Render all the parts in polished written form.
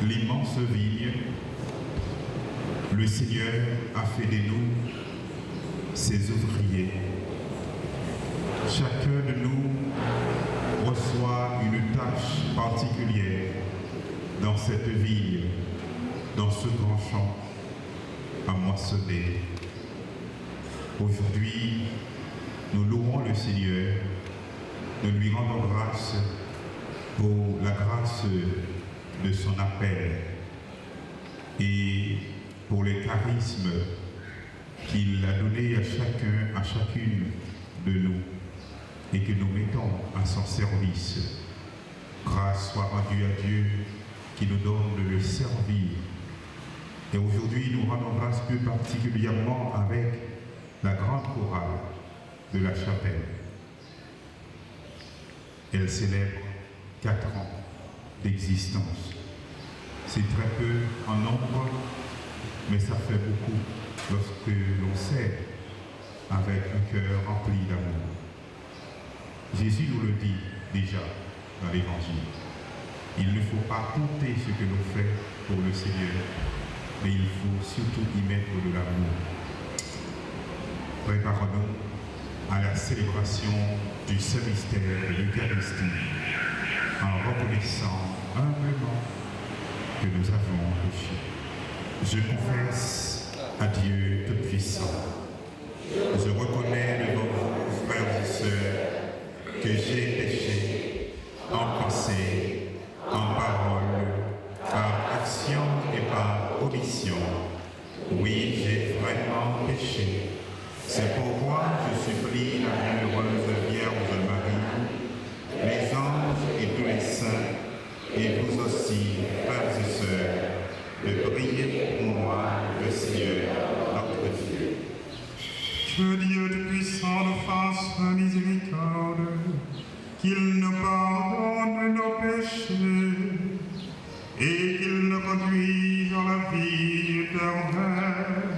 l'immense vigne, le Seigneur a fait de nous ses ouvriers. Chacun de nous reçoit une tâche particulière dans cette vigne, dans ce grand champ à moissonner. Aujourd'hui, nous louons le Seigneur, nous lui rendons grâce pour la grâce de son appel et pour les charismes qu'il a donnés à chacun, à chacune de nous et que nous mettons à son service. Grâce soit rendue à Dieu qui nous donne de le servir. Et aujourd'hui, nous rendons grâce plus particulièrement avec la grande chorale de la chapelle. Elle célèbre 4 ans d'existence. C'est très peu en nombre, mais ça fait beaucoup lorsque l'on sert avec un cœur rempli d'amour. Jésus nous le dit déjà dans l'Évangile. Il ne faut pas compter ce que l'on fait pour le Seigneur, mais il faut surtout y mettre de l'amour. Préparons-nous à la célébration du Saint-Mystère de l'Eucharistie en reconnaissant humblement que nous avons péché. Je confesse à Dieu Tout-Puissant. Je reconnais devant vous, frères et sœurs, que j'ai péché en pensée, en parole, par action et par omission. Oui, j'ai vraiment péché. C'est pourquoi je supplie la bienheureuse Vierge Marie, les anges et tous les saints, et vous aussi, frères et sœurs, de prier pour moi, le Seigneur, notre Dieu. Que Dieu Tout-Puissant nous fasse miséricorde, qu'il nous pardonne nos péchés et qu'il nous conduise à la vie éternelle.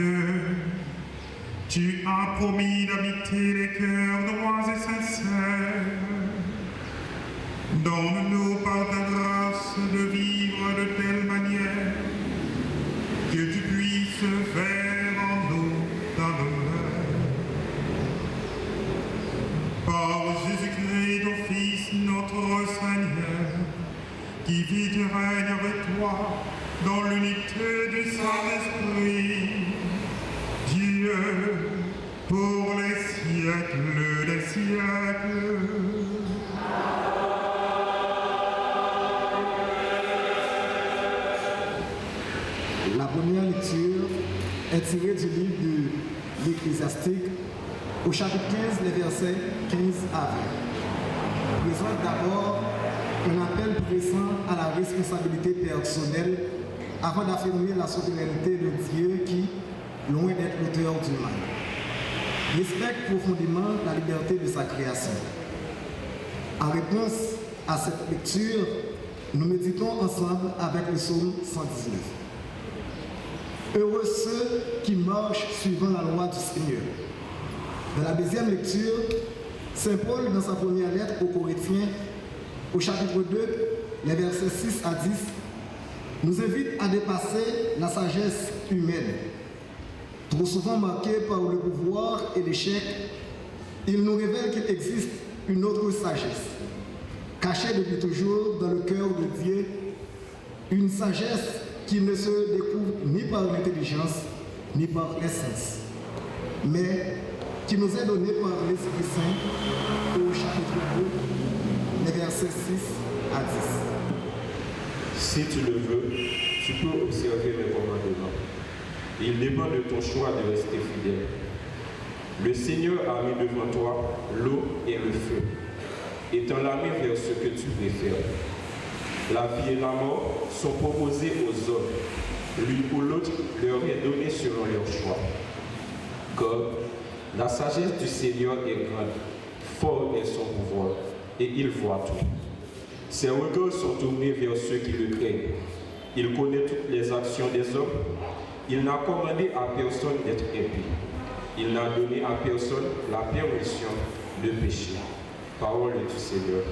Dieu, tu as promis d'habiter les cœurs droits et sincères. Donne-nous par ta grâce de vivre de telle manière que tu puisses faire en nous ta demeure. Par Jésus-Christ, ton Fils, notre Seigneur, qui vit et règne avec toi dans l'unité du Saint-Esprit, Dieu, pour les siècles des siècles. La première lecture est tirée du livre de l'Ecclésiastique au chapitre 15, les versets 15 à 20. Présente d'abord un appel pressant à la responsabilité personnelle avant d'affirmer la souveraineté de Dieu qui, loin d'être l'auteur du mal, respecte profondément la liberté de sa création. En réponse à cette lecture, nous méditons ensemble avec le psaume 119. Heureux ceux qui marchent suivant la loi du Seigneur. Dans la deuxième lecture, Saint Paul, dans sa première lettre aux Corinthiens, au chapitre 2, les versets 6 à 10, nous invite à dépasser la sagesse humaine. Trop souvent marquée par le pouvoir et l'échec, il nous révèle qu'il existe une autre sagesse, cachée depuis toujours dans le cœur de Dieu, une sagesse qui ne se découvre ni par l'intelligence, ni par l'essence, mais qui nous est donnée par l'Esprit Saint au chapitre 2, les versets 6 à 10. Si tu le veux, tu peux observer mes commandements. Il dépend de ton choix de rester fidèle. Le Seigneur a mis devant toi l'eau et le feu, et t'en l'a mis vers ce que tu préfères. La vie et la mort sont proposées aux hommes. L'une ou l'autre leur est donnée selon leur choix. Comme la sagesse du Seigneur est grande, fort est son pouvoir, et il voit tout. Ses regards sont tournés vers ceux qui le craignent. Il connaît toutes les actions des hommes. Il n'a commandé à personne d'être impie. Il n'a donné à personne la permission de pécher. Parole du Seigneur.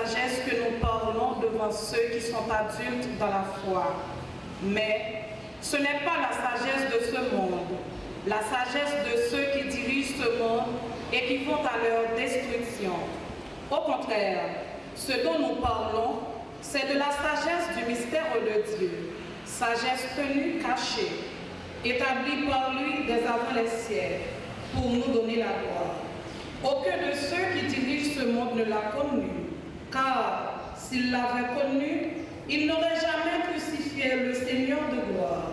sagesse que nous parlons devant ceux qui sont adultes dans la foi. Mais ce n'est pas la sagesse de ce monde, la sagesse de ceux qui dirigent ce monde et qui vont à leur destruction. Au contraire, ce dont nous parlons, c'est de la sagesse du mystère de Dieu, sagesse tenue cachée, établie par lui dès avant les siècles, pour nous donner la gloire. Aucun de ceux qui dirigent ce monde ne l'a connu, car s'il l'avait connu, il n'aurait jamais crucifié le Seigneur de gloire.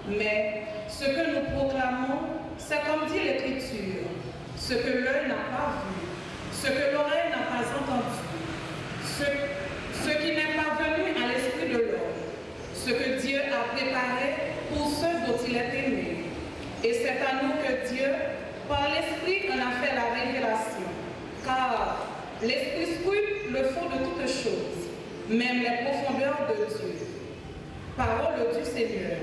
Mais ce que nous proclamons, c'est comme dit l'Écriture, ce que l'œil n'a pas vu, ce que l'oreille n'a pas entendu, ce qui n'est pas venu à l'esprit de l'homme, ce que Dieu a préparé pour ceux dont il est aimé. Et c'est à nous que Dieu, par l'Esprit, en a fait la révélation. Car l'Esprit scrute le fond de toutes choses, même les profondeurs de Dieu. Parole du Seigneur.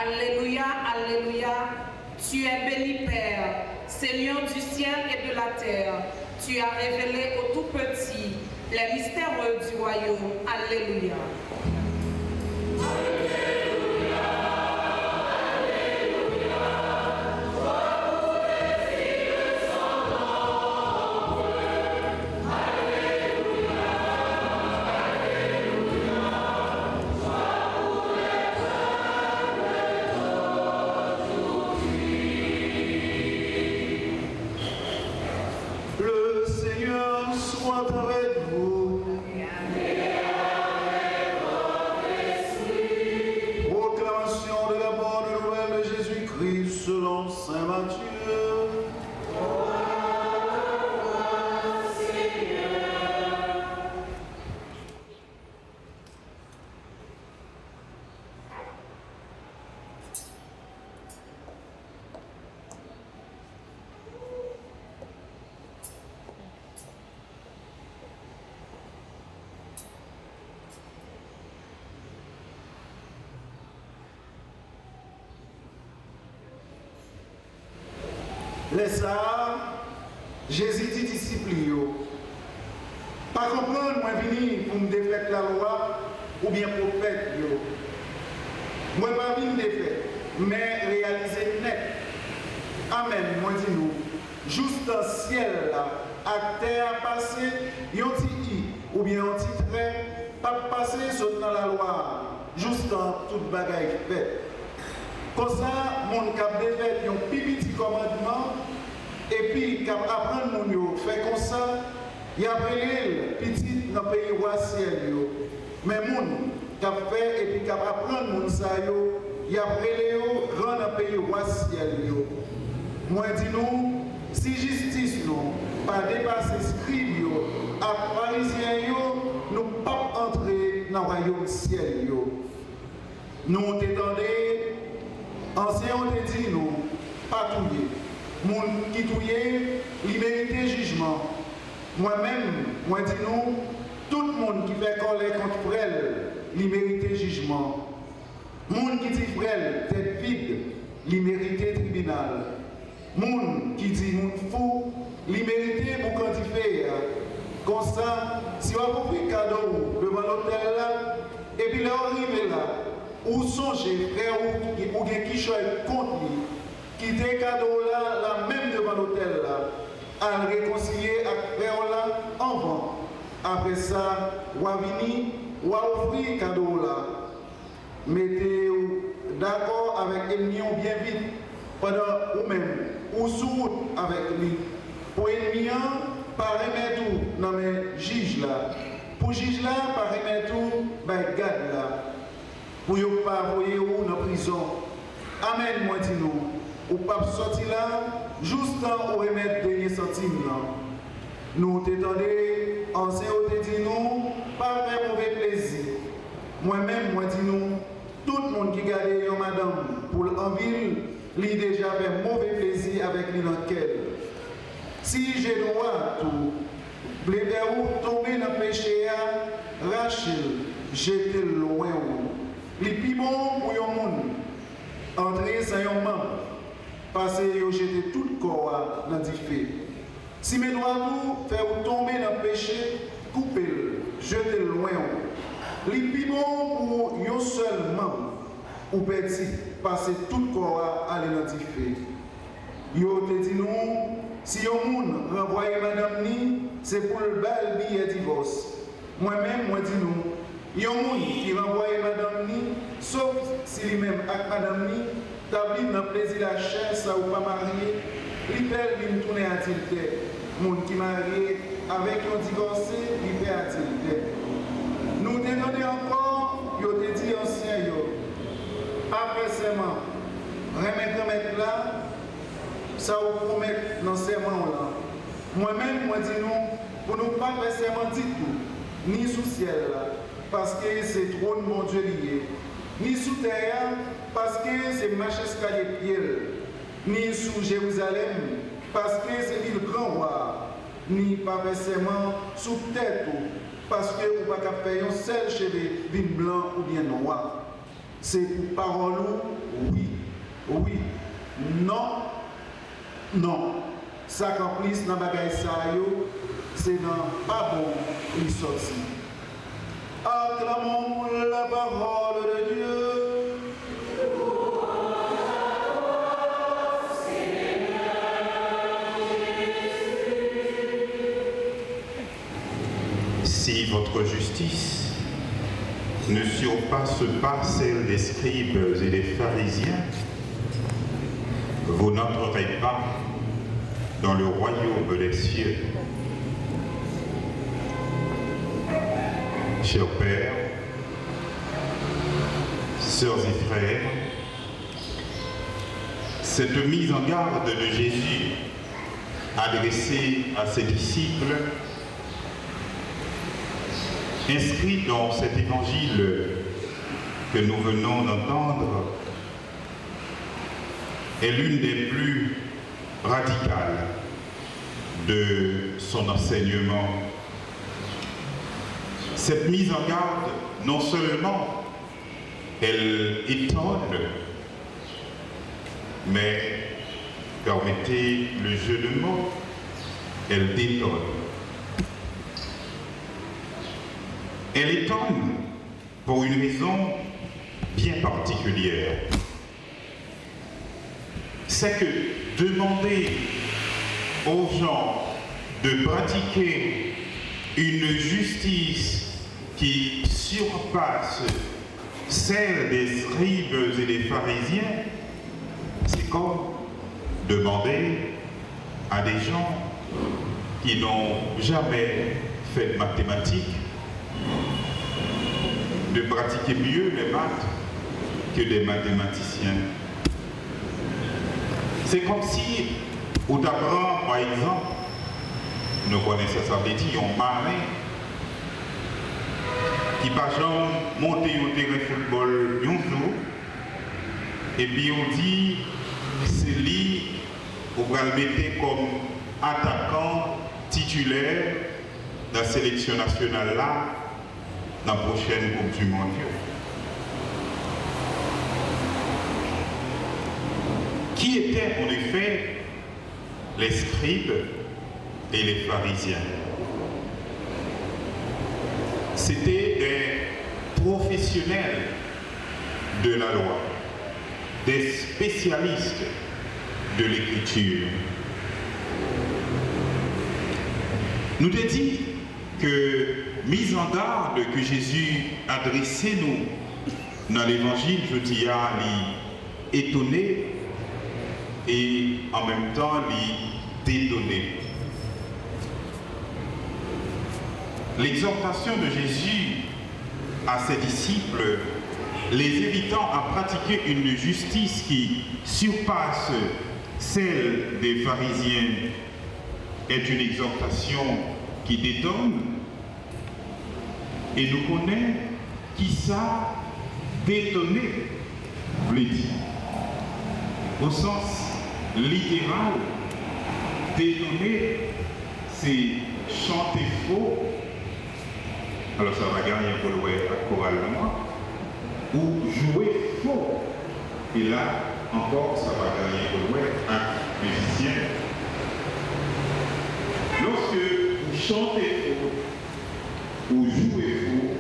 Alléluia, Alléluia, tu es béni Père, Seigneur du ciel et de la terre. Tu as révélé aux tout petits les mystères du royaume. Alléluia. Le Seigneur soit avec vous. Proclamation de la bonne nouvelle de Jésus-Christ selon saint Matthieu. Les ça, Jésus dit disciples, pas comprendre, moi venir pour me défaire la loi ou bien prophète. Moi pas venir défaire, mais réaliser net. Amen, moi dis nous, juste dans le ciel là, à terre passé, yon ti i ou bien yon ti trait, pas passer saute dans la loi, juste dans toute bagaille faite. Comme ça, mon cap défait yon petit commandement et puis cap apprendre mon yo fait comme ça, y a appelé petit dans pays roi ciel yo. Mais mon cap fait et puis cap apprendre mon ça yo, y a appelé yo grand dans pays roi ciel yo. Moi dis nous, si justice nous pas dépasser scribe yo, à pharisien yo, nous pas entrer dans le royaume ciel yo. Nous t'étendez, anciens ont dit nous, pas touiller. Moun qui touille, il mérite jugement. Moi-même, moi dis nous, tout le monde qui fait colère contre elle, il mérite jugement. Moun qui dit frère, tête vide, il mérite tribunal. Moun qui dit moun fou, il mérite pour quantifier. Comme ça, si on a pris cadeau devant l'hôtel là, et puis là on arrive là, ou songez frère ou qui choisit contre lui, qui te cadeau là, là même devant l'hôtel là, à réconcilier avec frère là avant. Après ça, ou à venir, ou à offrir cadeau là. Mettez-vous d'accord avec l'ennemi bien vite, pendant ou même, ou sous route avec lui. Pour ennemi, pas remettre tout dans mes juges là. Pour juge là, pas remettre tout dans les gardes là. Pour ne pas envoyer ou dans la prison. Amen, moi dis nous. Ou pas sortir là, juste temps où remettre dernier centime là. Nous t'étendez, ancien te dit nous, pas faire mauvais plaisir. Moi-même, moi dis nous, tout le monde qui garde yon madame pour en ville, lui déjà fait mauvais plaisir avec lui dans quel. Si j'ai droit tout, les verrous tomber dans le péché, Rachel, j'étais loin ou. Les plus bon pour yon monde, entrer sans yon membre, parce que yo jeté tout le corps dans le feu. Si mes doigts tout faire tomber dans le péché, coupez-le, jetez-le loin ou. Les plus bon pour yon seul membre, ou petit, parce que tout le corps à l'identifier. Yo te dit nous, si yon moun renvoie madame ni, c'est pour le bal billet divorce. Moi-même, moi dis nous, yon moun qui renvoie madame ni, sauf si lui-même avec madame ni, t'as dans plaisir la chair, ça ou pas marié, il perd une tournée à tilter. Moun qui marié avec un divorcé, il perd à tilter. Nous te donnons encore, yo te dit ancien yo, après serment, remettre là, ça vous promet dans ce serment là. Moi-même, moi dis nous, pour nous pas faire serment du tout, ni sous ciel là, parce que c'est trop de mon Dieu lié, ni sous terre, parce que c'est marche escalier pied, ni sous Jérusalem, parce que c'est l'île grand roi, ni pas faire serment sous tête, parce que vous ne pouvez pas faire un seul cheveu, vin blanc ou bien noir. C'est pour parole, oui, oui, non, non. Ça qu'en dans bagaille ça c'est dans pas bon il sorti. Acclamons la parole de Dieu. Si votre justice ne surpasse pas celle des scribes et des pharisiens, vous n'entrerez pas dans le royaume des cieux. Chers pères, sœurs et frères, cette mise en garde de Jésus adressée à ses disciples, inscrite dans cet évangile que nous venons d'entendre, est l'une des plus radicales de son enseignement. Cette mise en garde, non seulement elle étonne, mais, permettez le jeu de mots, elle détonne. Elle étonne pour une raison bien particulière. C'est que demander aux gens de pratiquer une justice qui surpasse celle des scribes et des pharisiens, c'est comme demander à des gens qui n'ont jamais fait de mathématiques de pratiquer mieux les maths que des mathématiciens. C'est comme si, au d'apprendre, par exemple, nous connaissons ça, veut dire, un marin qui va monter au terrain de football un jour, et puis on dit, c'est lui, on va le mettre comme attaquant titulaire de la sélection nationale là, dans la prochaine Coupe du Monde. Qui étaient en effet les scribes et les pharisiens? C'était des professionnels de la loi, des spécialistes de l'écriture. Nous te dit que mise en garde que Jésus adressait nous dans l'évangile, je dis à l'étonner et en même temps les dédonner. l'exhortation de Jésus à ses disciples, les invitant à pratiquer une justice qui surpasse celle des pharisiens, est une exhortation qui détonne et nous connaît qui ça détonner, veut dire. Au sens littéral, détonner, c'est chanter faux. Alors ça va gagner pour le choralement, ou jouer faux. Et là, encore, ça va gagner pour le un musicien. Lorsque vous chantez faux, ou jouez faux,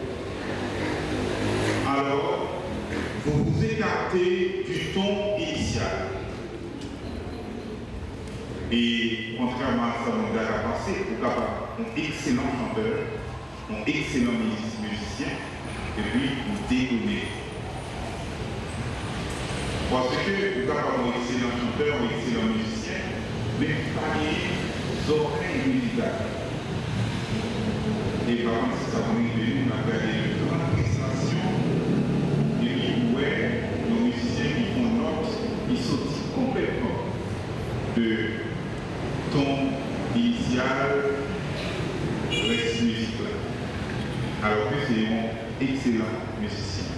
alors vous vous écartez du ton initial. Et contrairement à ça, on a pensé, vous avez un excellent chanteur, un excellent musicien, et puis vous détournez. Parce que vous avez un excellent chanteur, un excellent musicien, mais pas les oreilles musicales. Et par exemple, si ça vous est on a gagné une grande appréciation, et puis, ouais, nos musiciens qui font note, ils sortent complètement de ton initial reste musical. Alors que c'est un excellent musicien.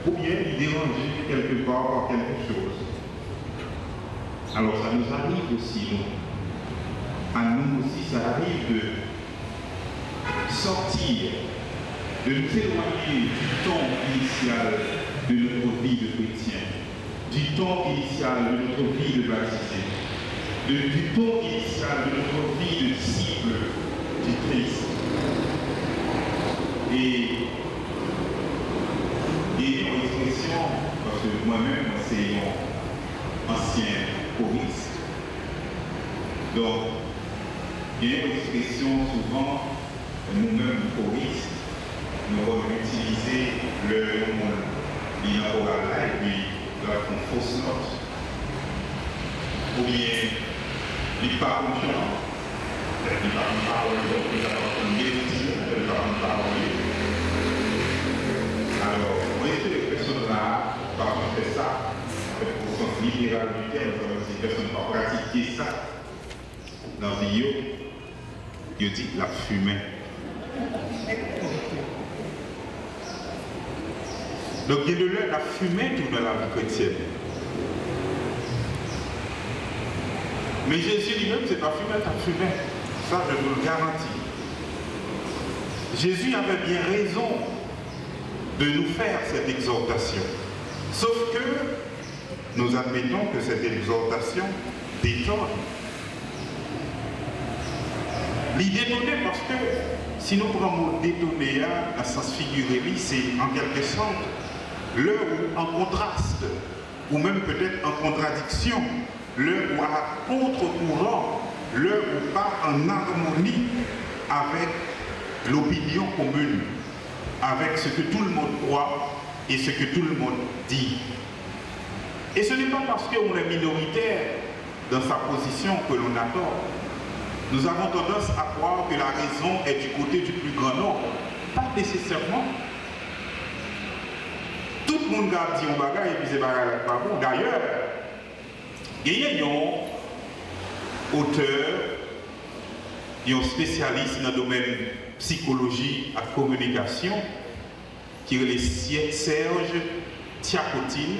Ou bien il dérange quelque part par quelque chose. Alors ça nous arrive aussi, nous. À nous aussi, ça arrive de sortir, de nous éloigner du ton initial de notre vie de chrétien, du ton initial de notre vie de baptisé, du ton initial de notre vie de disciple du Christ. Et il y a une expression, parce que moi-même, c'est un ancien choriste. Donc, il y a une expression souvent, nous-mêmes choristes, nous allons utiliser le l'inaugural là et puis nous avons une fausse note. Ou bien, il parle en chant, il parle en parole, il parle en mélodie, il parle en parole. Alors, vous voyez que les personnes là, par exemple, fait ça, au sens littéral du terme, ces personnes n'ont pas pratiqué ça dans la vie, ils disent la fumée. Donc, il y a de là la fumée tout dans la vie chrétienne. Mais Jésus lui-même, c'est pas fumée, la fumée. Ça, je vous le garantis. Jésus avait bien raison de nous faire cette exhortation. Sauf que nous admettons que cette exhortation détonne. L'idée détonner parce que si nous prenons détonner dans sens figuré, c'est en quelque sorte l'heure où en contraste, ou même peut-être en contradiction, l'heure où à contre-courant, l'heure où pas en harmonie avec l'opinion commune, avec ce que tout le monde croit et ce que tout le monde dit. Et ce n'est pas parce qu'on est minoritaire dans sa position que l'on a tort. Nous avons tendance à croire que la raison est du côté du plus grand nombre. Pas nécessairement. Tout le monde a dit un bagage et puis c'est bagage pas bon. D'ailleurs, il y a un auteur, un spécialiste dans le domaine psychologie et communication, qui est le Serge Tiakotine,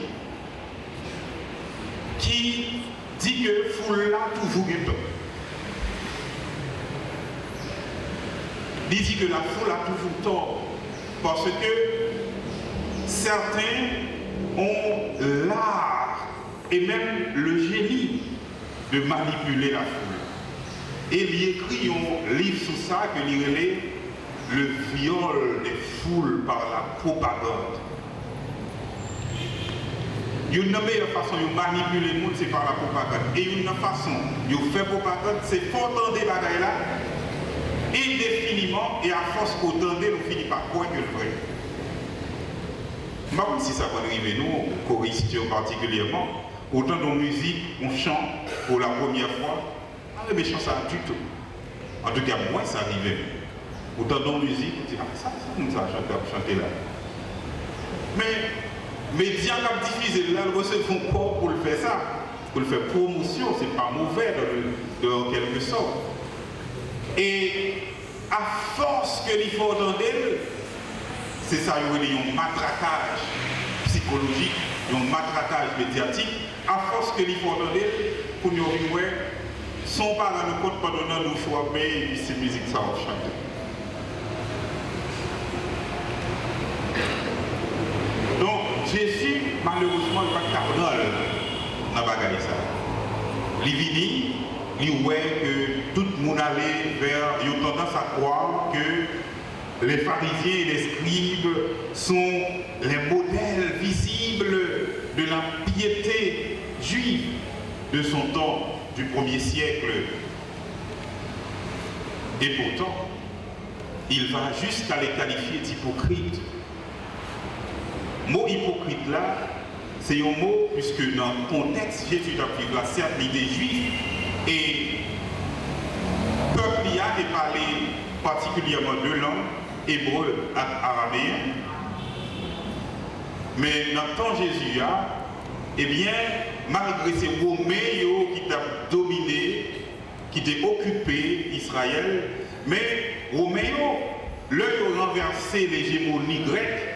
qui dit que foule là toujours est temps. Il dit que la foule a toujours tort parce que certains ont l'art et même le génie de manipuler la foule. Et il écrit un livre sur ça que il est le viol des foules par la propagande. Une meilleure façon de manipuler le monde, c'est par la propagande. Et une façon de faire propagande, c'est pour entendre des bagailles là. Indéfiniment et à force qu'au tendez, nous finissons par croire que le vrai. Même si ça va arriver, nous, choristes particulièrement, autant dans la musique, on chante pour la première fois, les méchants ça du tout. En tout cas, moi, ça arrivait. Autant dans la musique, on dit, ah, ça chanter là. Mais, médias qui diffusent là, ils font quoi pour le faire ça? Pour le faire promotion, c'est pas mauvais en quelque sorte. Et à force que l'il faut entendre, c'est ça, il y a un matraquage psychologique, un matraquage médiatique. À force que l'il faut entendre, pour nous dire, son parent nous compte pas donner nous choix, mais puis c'est musique ça va chanter. Donc Jésus, malheureusement, il va cardinal dans la bagaille ça. Il vient, il voit que tout le monde allait vers, il a tendance à croire que les pharisiens et les scribes sont les modèles visibles de la piété juive de son temps, du 1er siècle. Et pourtant, il va jusqu'à les qualifier d'hypocrites. Le mot hypocrite là, c'est un mot, puisque dans le contexte, Jésus a là, certes, l'idée juive, et le peuple y a parlé particulièrement deux langues, hébreu et araméen. Mais dans le temps Jésus a, eh bien, malgré ces Romains qui ont dominé, qui ont occupé Israël, mais Romains, leur ont renversé l'hégémonie grecque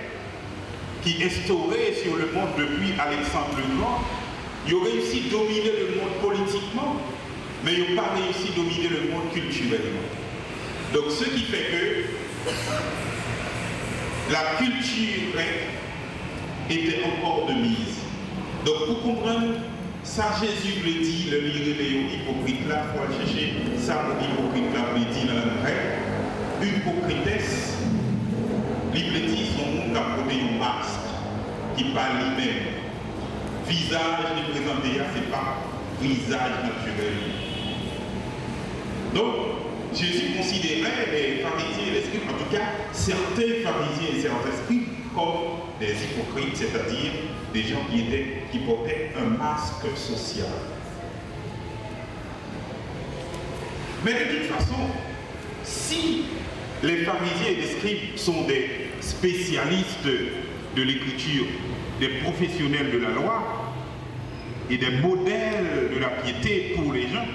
qui instaurait sur le monde depuis Alexandre le Grand. Ils ont réussi à dominer le monde politiquement, mais ils n'ont pas réussi à dominer le monde culturellement. Donc ce qui fait que la culture grecque était encore de mise. Donc pour comprendre, ça Jésus le dit, le livre des hypocrites là, il faut aller chercher ça, l'hypocrite là, le dit dans le grec. Une hypocritesse, l'hypocrite dit son monde a porté un masque qui parle lui-même. Visage qui présenté là, ce n'est pas visage naturel. Donc, Jésus considérait les pharisiens et les scribes, en tout cas certains pharisiens et certains scribes, comme des hypocrites, c'est-à-dire des gens qui portaient un masque social. Mais de toute façon, si les pharisiens et les scribes sont des spécialistes de l'écriture, des professionnels de la loi et des modèles de la piété pour les gens,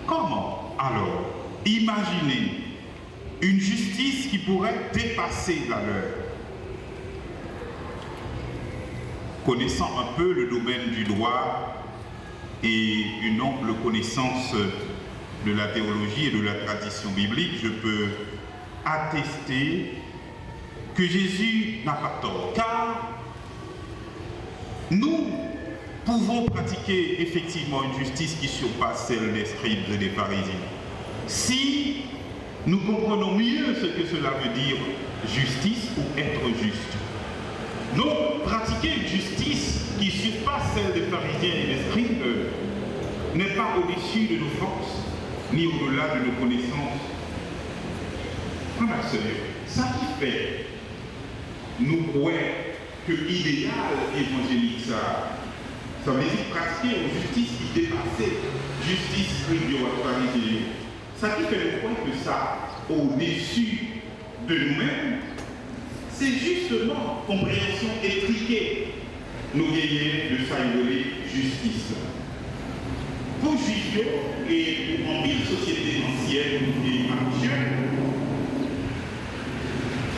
comment alors imaginer une justice qui pourrait dépasser la leur? Connaissant un peu le domaine du droit et une ample connaissance de la théologie et de la tradition biblique, je peux attester que Jésus n'a pas tort, car nous pouvons pratiquer effectivement une justice qui surpasse celle des scribes et des pharisiens. Si nous comprenons mieux ce que cela veut dire justice ou être juste. Donc, pratiquer une justice qui surpasse celle des pharisiens et des scribes n'est pas au-dessus de nos forces, ni au-delà de nos connaissances. Ça qui fait nous croire que l'idéal évangélique, ça veut dire pratiquer une justice qui dépasse justice scribe et pharisien. Ça qui fait nous croire que ça, au-dessus de nous-mêmes, c'est justement compréhension étriquée nous gagner de ça justice. Pour juger et pour en une société ancienne et actuelle,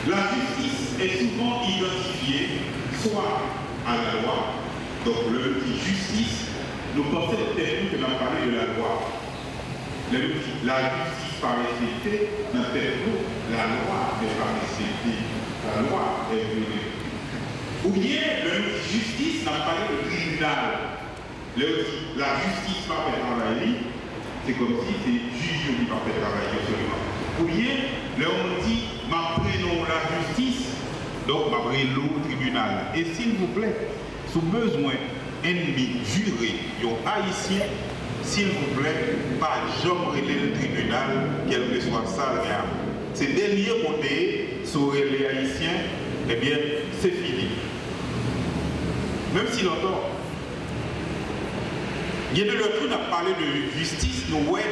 la justice est souvent identifiée soit à la loi, donc le dit justice, nous pensons peut-être que l'on parlé de la loi. La justice par respecter, dans tel coup, la loi n'est pas respectée. La loi est violée. Ou bien, le justice n'a pas de tribunal. La justice par fait travailler, c'est comme si c'est juge qui par fait travailler seulement. Ou bien, on dit, ma prénom la justice, donc ma prénom au tribunal. Et s'il vous plaît, sous besoin ennemi juré, yon haïtien, s'il vous plaît, pas jamais le tribunal, quel que soit ça, le gars. Ces derniers côtés, sur les haïtiens, eh bien, c'est fini. Même si longtemps, Il y a de l'autre, on a parlé de justice, nous voyons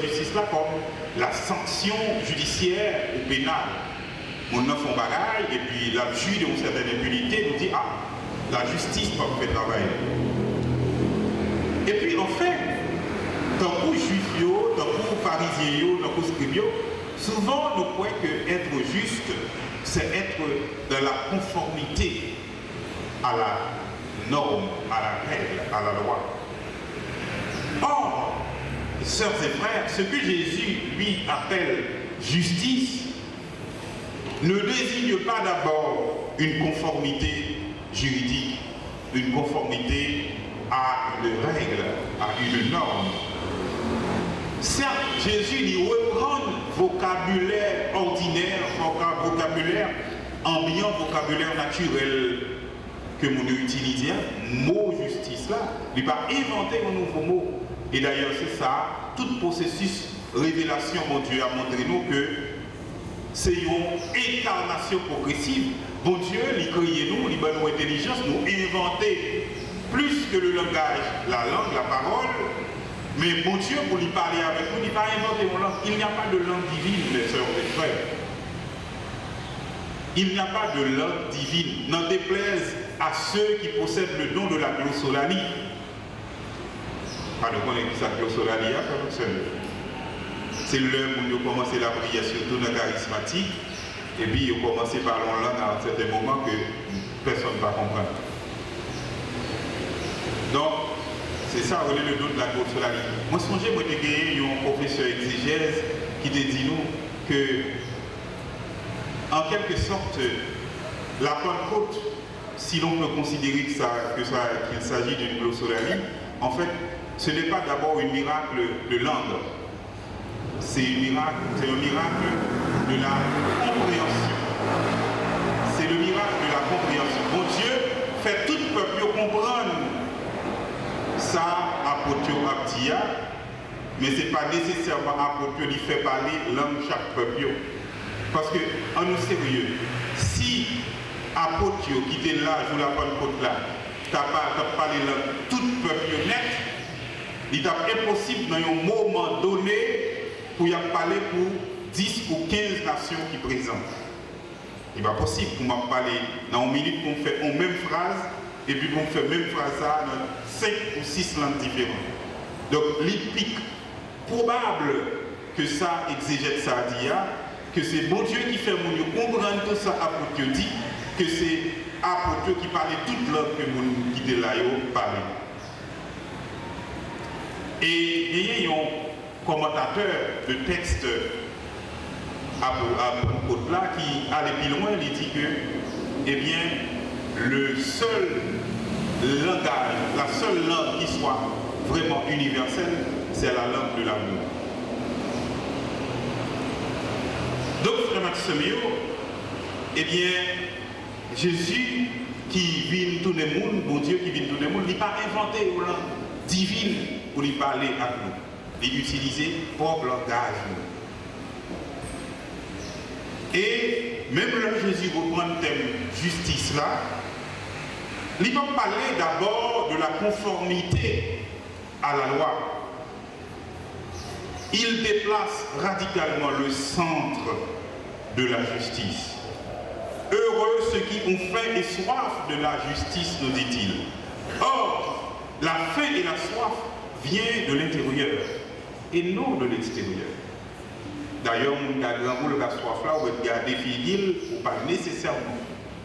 justice là comme la sanction judiciaire ou pénale. On a fait un bagage et puis la juge d'une certaine impunité nous dit ah, la justice peut faire travail. Et puis en fait, tant que juifs, tant que pharisiens, tant que scribes, souvent nous croyons que être juste, c'est être dans la conformité à la norme, à la règle, à la loi. Or, sœurs et frères, ce que Jésus lui appelle justice ne désigne pas d'abord une conformité juridique, une conformité à une règle, à une norme. Certes, Jésus dit reprendre vocabulaire ordinaire, vocabulaire ambiant, vocabulaire naturel que nous utilisons, mot justice là, il n'a pas inventé un nouveau mot. Et d'ailleurs, c'est ça, tout processus révélation, mon Dieu, a montré nous que c'est une incarnation progressive. Bon Dieu, il crée nous, il donne nous intelligence, nous inventer plus que le langage, la langue, la parole. Mais bon Dieu, pour lui parler avec nous, il n'a pas inventé une langue. Il n'y a pas de langue divine, mes sœurs et frères. Il n'y a pas de langue divine. N'en déplaise à ceux qui possèdent le don de la glossolalie. Pas de connaître qui ça glossolalie, c'est l'heure où nous commençons la prière, surtout dans le charismatique, et puis nous commençons par une langue à un certain moment que personne ne va comprendre. Donc, c'est ça, on est le don de la glossolalie. Moi, songez, moi, j'ai gagné un professeur exégèse qui te dit nous que, en quelque sorte, la Pentecôte, si l'on peut considérer qu'il s'agit d'une glossolalie, en fait, ce n'est pas d'abord un miracle de langue. C'est un miracle de la compréhension. C'est le miracle de la compréhension. Bon Dieu fait tout le peuple comprendre ça apôtre Abdia, mais ce n'est pas nécessairement apôtre qui fait parler langue chaque peuple. Parce que, en nous sérieux, si apôtre qui était là, je la Pentecôte là, t'as parlé langue tout peuple net, il est impossible dans un moment donné pour y parler pour 10 ou 15 nations qui présentent. Il n'est pas possible pour m'en parler dans une minute pour me faire une même phrase et puis pour me faire même phrase ça dans 5 ou 6 langues différentes. Donc, l'épique probable que ça exégète ça dit, que c'est bon Dieu qui fait mon Dieu comprendre tout ça à Dieu dit, que c'est à Dieu qui parlait toute langue que mon qui était là parlait. Et il y a un commentateur de texte à Pentecôte là qui allait plus loin, il dit que, eh bien, le seul langage, la seule langue qui soit vraiment universelle, c'est la langue de l'amour. Donc, frère Maximio, eh bien, Jésus qui vit tout le monde, bon Dieu qui vit tout le monde, il n'a pas inventé une langue divine pour lui parler à nous. Il utilisait propre langage. Et même là, Jésus reprend le thème justice là, il va parler d'abord de la conformité à la loi. Il déplace radicalement le centre de la justice. Heureux ceux qui ont faim et soif de la justice, nous dit-il. Or, la faim et la soif viennent de l'intérieur et non de l'extérieur. D'ailleurs, on a grand goût, le soif là, on va garder figil ou pas nécessairement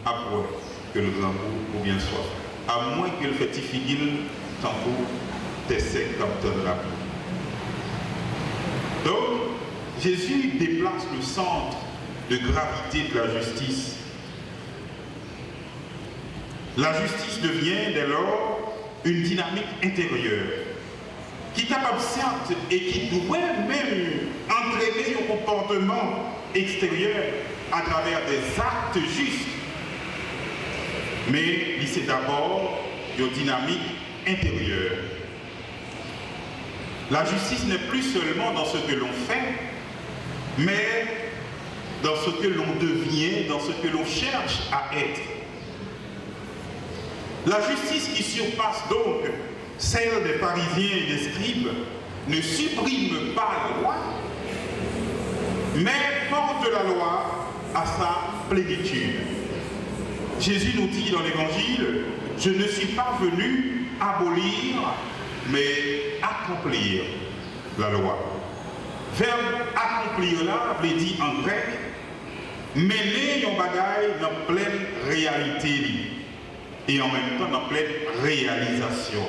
après que le grand goût ou bien soif. À moins qu'il fait figil, tant que t'es sec comme ton la pluie. Donc, Jésus déplace le centre de gravité de la justice. La justice devient dès lors une dynamique intérieure qui est capable certes et qui pourrait même entraîner un comportement extérieur à travers des actes justes. Mais c'est d'abord une dynamique intérieure. La justice n'est plus seulement dans ce que l'on fait, mais dans ce que l'on devient, dans ce que l'on cherche à être. La justice qui surpasse donc celle des pharisiens et des scribes, ne supprime pas la loi, mais porte la loi à sa plénitude. Jésus nous dit dans l'Évangile, « Je ne suis pas venu abolir, mais accomplir la loi. » Verbe accomplir là, veut dire en grec, mener yon bagay dans pleine réalité et en même temps dans pleine réalisation.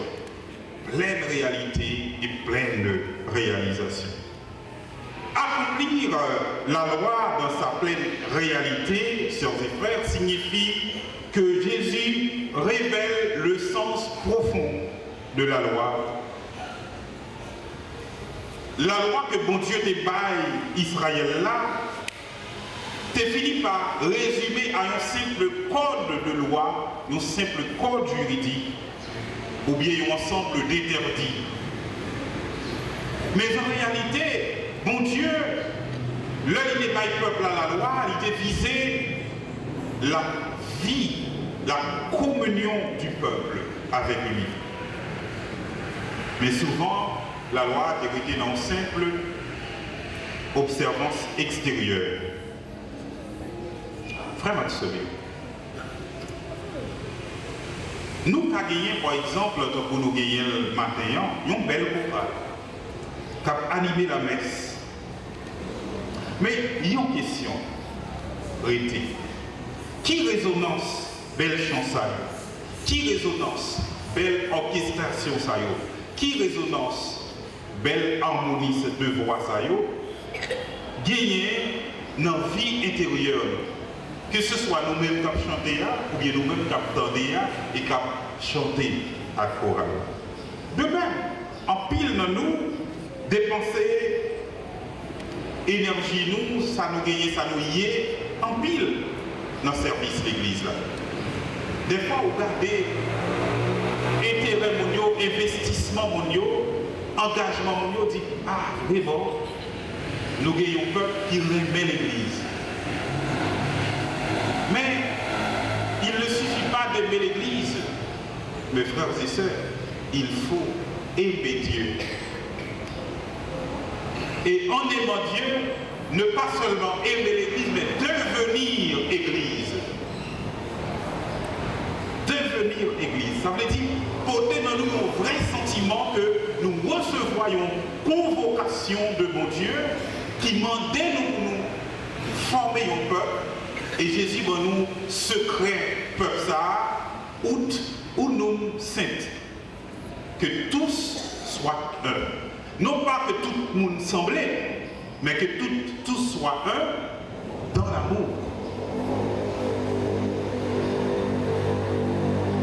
Pleine réalité et pleine réalisation. Accomplir la loi dans sa pleine réalité, sœurs et frères, signifie que Jésus révèle le sens profond de la loi. La loi que bon Dieu te baille Israël là, te fini par résumer à un simple code de loi, un simple code juridique, ou bien un ensemble d'interdits. Mais en réalité, bon Dieu, là il n'est pas le peuple à la loi, il était visé la vie, la communion du peuple avec lui. Mais souvent, la loi était dans une simple observance extérieure. Frère Maxime, nous avons gagné, par exemple, pour nous gagner le matin, une belle chorale qui a animé la messe. Mais il y a une question. Qui résonance belle chanson? Qui résonance belle orchestration? Qui résonance belle harmonie de voix? Gagner dans la vie intérieure. Que ce soit nous-mêmes qui chantons ou bien nous-mêmes qui entendons et qui chantons à chorale. De même, en pile dans nous, dépenser énergie nous, ça nous gagne, ça nous y est, en pile dans le service de l'église. Des fois, vous regardez intérêt mondiaux, investissement mondiaux, engagement mondiaux, dit ah, vraiment, nous gagnons un peuple qui remet l'église. Mais il ne suffit pas d'aimer l'église. Mes frères et sœurs, il faut aimer Dieu. Et en aimant Dieu, ne pas seulement aimer l'église, mais devenir église. Devenir église. Ça veut dire porter dans nous un vrai sentiment que nous recevoyons convocation de mon Dieu qui mandait nous former un peuple. Et Jésus va nous secret peuple ça, ou nous saints. Que tous soient un. Non pas que tout le monde semblait, mais que tous soient un dans l'amour.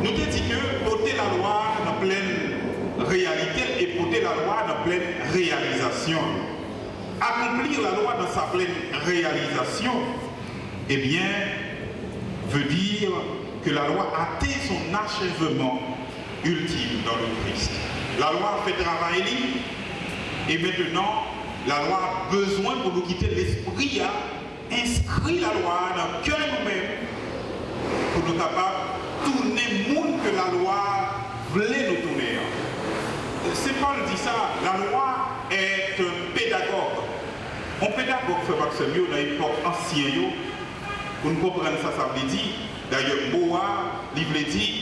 Nous te dit que porter la loi dans pleine réalité et porter la loi dans pleine réalisation. Accomplir la loi dans sa pleine réalisation, eh bien, veut dire que la loi a atteint son achèvement ultime dans le Christ. La loi a fait travailler et maintenant, la loi a besoin pour nous quitter l'esprit, inscrit la loi dans le cœur nous-mêmes pour nous capables de tourner le monde que la loi voulait nous tourner. C'est Paul dit ça, la loi est un pédagogue. Un pédagogue fait pas mieux dans l'époque ancienne. Pour nous comprendre ça, ça veut dire, d'ailleurs, Boa, il veut dire,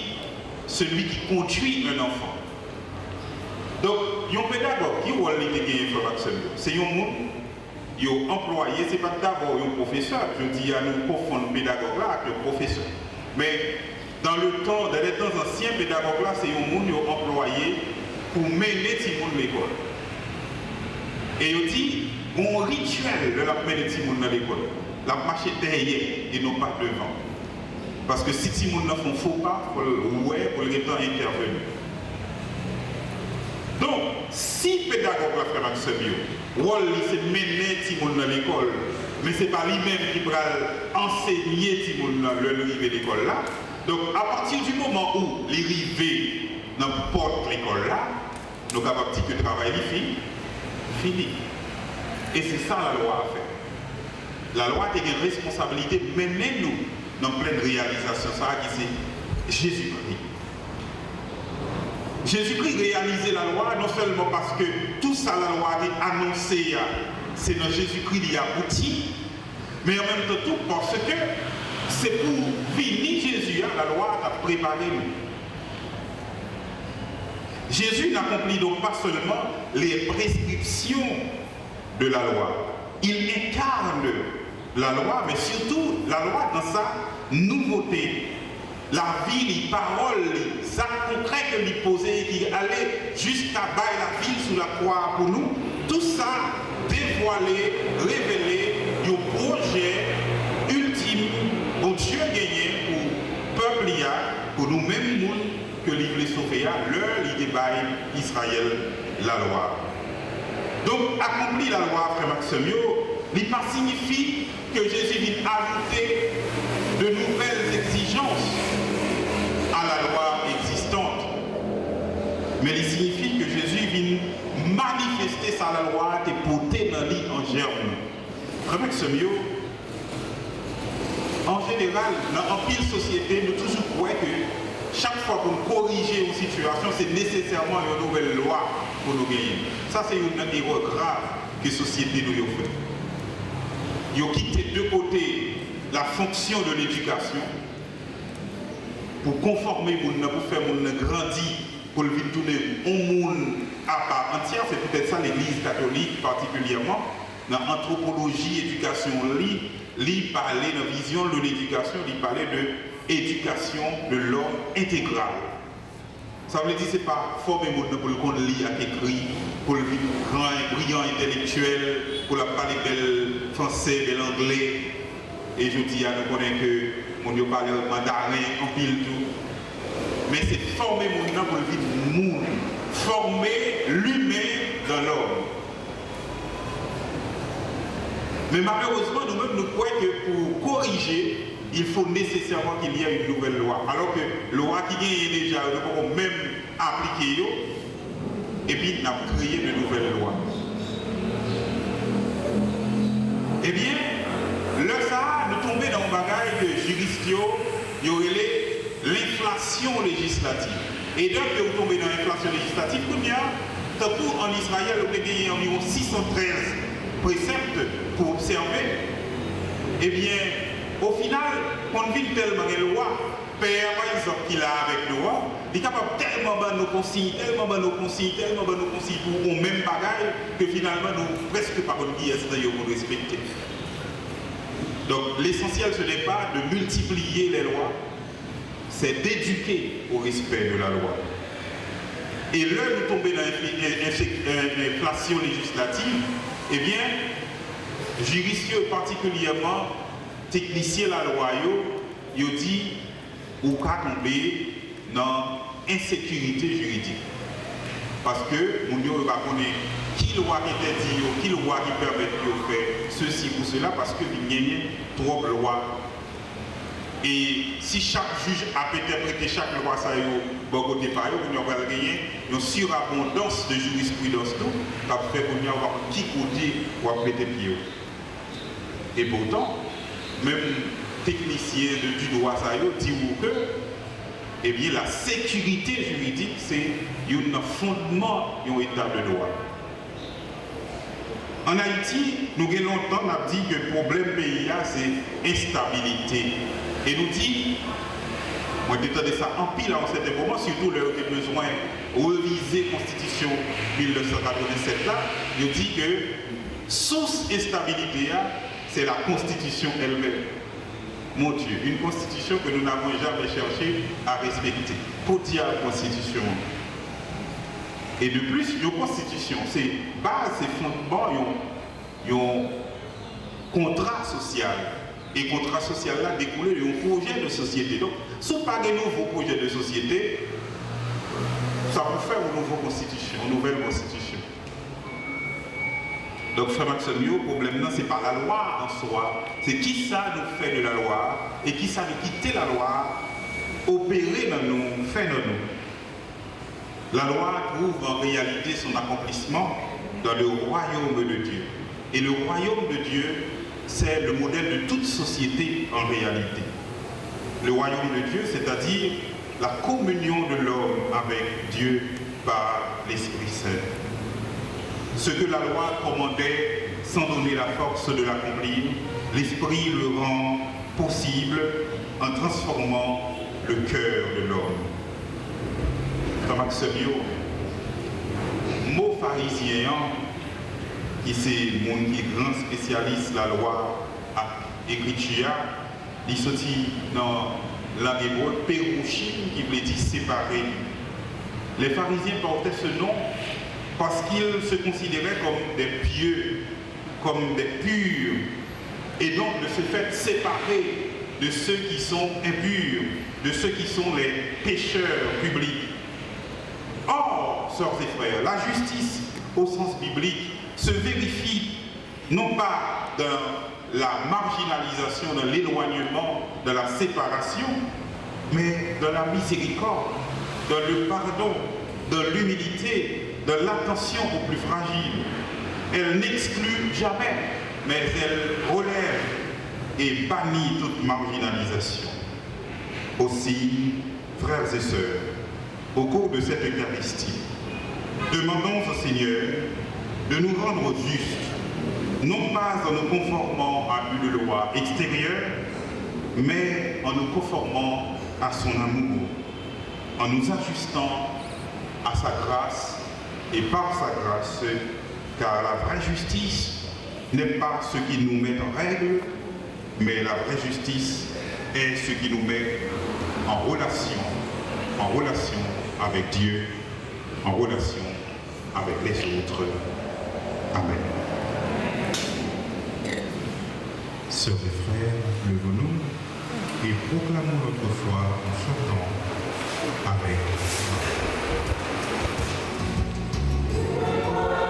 celui qui conduit un enfant. Donc, il y a un pédagogue qui va aller gagner c'est un monde, il y a un employé, ce n'est pas d'abord un professeur. Je dis à nous confondre le pédagogue là avec le professeur. Mais dans les temps anciens, le pédagogue là, c'est un monde qui est employé pour mener tout le monde à l'école. Et il dit, un rituel de la mener tout le monde à l'école. La marche derrière et non pas devant. Parce que si tout le monde ne fait faux pas, il faut le temps intervenir. Donc, si le pédagogue va faire Maxime, c'est mener tout le monde dans l'école, mais ce n'est pas lui-même qui va enseigner tout le monde dans l'arrivée de l'école là. Donc, à partir du moment où l'arrivée n'importe l'école là, nous sommes capables de dire que le travail est fini. Et c'est ça la loi a fait. La loi a une responsabilité, menez-nous dans pleine réalisation, ça qui c'est Jésus-Christ. Jésus-Christ réalisait la loi non seulement parce que tout ça, la loi a annoncé, c'est dans Jésus-Christ qui aboutit, mais en même temps tout parce que c'est pour venir Jésus, la loi a préparé nous. Jésus n'accomplit donc pas seulement les prescriptions de la loi, il incarne la loi, mais surtout la loi dans sa nouveauté. La vie, les paroles, les actes concrets que lui posait, qui allait jusqu'à bailler la vie sous la croix pour nous, tout ça dévoilé, révélé, un projet ultime dont Dieu gagnait pour le peuple, pour nous-mêmes, que l'il voulait sauver, l'heure, il débaille Israël la loi. Donc, accomplir la loi, frère Maxime, il pas signifie que Jésus vient ajouter de nouvelles exigences à la loi existante. Mais il signifie que Jésus vient manifester sa loi et porter dans lui en germe. Frère Maxime, en général, dans une pile société, nous toujours croyons que chaque fois qu'on corrige une situation, c'est nécessairement une nouvelle loi pour nous gagner. Ça, c'est une erreur grave que la société nous a fait. Ils ont quitté de côté la fonction de l'éducation pour conformer, pour faire grandir, pour le vivre tourner au monde à part entière. C'est peut-être ça l'Église catholique particulièrement. Dans l'anthropologie, éducation, il parlait de vision de l'éducation, il parlait de éducation de l'homme intégral. Ça veut dire que ce n'est pas former le monde pour le qu'on lit à écrit, pour le grand et brillant intellectuel, pour le parler bel français, bel anglais. Et je dis à nous connaître que mon Dieu parle mandarin, en pile tout. Mais c'est former mon monde pour le vivre monde, former l'humain dans l'homme. Mais malheureusement, nous-mêmes, nous croyons que pour corriger, il faut nécessairement qu'il y ait une nouvelle loi. Alors que la loi qui est déjà, nous pouvons même appliquer, et puis nous avons créé de nouvelles lois. Eh bien, là, ça, nous tombons dans un bagage de juristio, il y aurait l'inflation législative. Et donc, vous tombez dans l'inflation législative, pour en Israël, vous avez environ 613 préceptes pour observer. Eh bien, au final, on vit tellement de lois, père par exemple qu'il a avec nous, il est capable tellement de nos consignes, tellement de nos consignes pour au même bagage que finalement nous presque pas une guise pour respecter. Donc l'essentiel ce n'est pas de multiplier les lois, c'est d'éduquer au respect de la loi. Et là nous tombons dans l'inflation législative, eh bien, juristes particulièrement technicien la loi, il dit ou qu'à tomber dans l'insécurité juridique. Parce que mon Dieu va connaître qui loi qui interdit, qui loi qui permet de faire ceci ou cela, parce que il y a trop de lois. Et si chaque juge a interprété chaque loi, ça y est, bon côté par eux, on va gagner une surabondance de jurisprudence, qui va faire qu'on y avoir qui côté ou à prêter pied. Et pourtant, même technicien du droit, ça y est, dit que eh bien, la sécurité juridique, c'est un fondement d'un état de droit. En Haïti, nous avons longtemps dit que le problème pays, c'est l'instabilité. Et nous dit, moi j'ai ça en pile en certain moment, surtout là où il y a besoin de réviser la Constitution 1987 là, je dis que source instabilité, c'est la Constitution elle-même. Mon Dieu, une Constitution que nous n'avons jamais cherché à respecter. Pour dire la Constitution. Et de plus, une Constitution, c'est base, c'est fondement, un contrat social. Et le contrat social là découle d'un projet de société. Donc, si vous n'avez pas de nouveau projet de société, ça peut faire une nouvelle constitution, une nouvelle constitution. Donc, frère Maxime, le problème, ce n'est pas la loi en soi, c'est qui ça nous fait de la loi et qui ça nous quitte la loi, opérer dans nous, faire dans nous. La loi trouve en réalité son accomplissement dans le royaume de Dieu. Et le royaume de Dieu, c'est le modèle de toute société en réalité. Le royaume de Dieu, c'est-à-dire la communion de l'homme avec Dieu par l'Esprit Saint. Ce que la loi commandait sans donner la force de l'accomplir, l'Esprit le rend possible en transformant le cœur de l'homme. Dans Maximio, mot pharisien, qui c'est mon qui est grand spécialiste de la loi à écriture, il sorti dans la hébreu pérouchim qui veut dire séparer. Les pharisiens portaient ce nom parce qu'ils se considéraient comme des pieux, comme des purs, et donc de ce fait séparés de ceux qui sont impurs, de ceux qui sont les pécheurs publics. Or, sœurs et frères, la justice au sens biblique se vérifie non pas dans la marginalisation, dans l'éloignement, dans la séparation, mais dans la miséricorde, dans le pardon, dans l'humilité, dans l'attention aux plus fragiles. Elle n'exclut jamais, mais elle relève et bannit toute marginalisation. Aussi, frères et sœurs, au cours de cette Eucharistie, demandons au Seigneur de nous rendre justes, non pas en nous conformant à une loi extérieure, mais en nous conformant à son amour, en nous ajustant à sa grâce et par sa grâce, car la vraie justice n'est pas ce qui nous met en règle, mais la vraie justice est ce qui nous met en relation avec Dieu, en relation avec les autres. Amen. Sœurs et frères, levons-nous et proclamons notre foi en chantant avec Amen.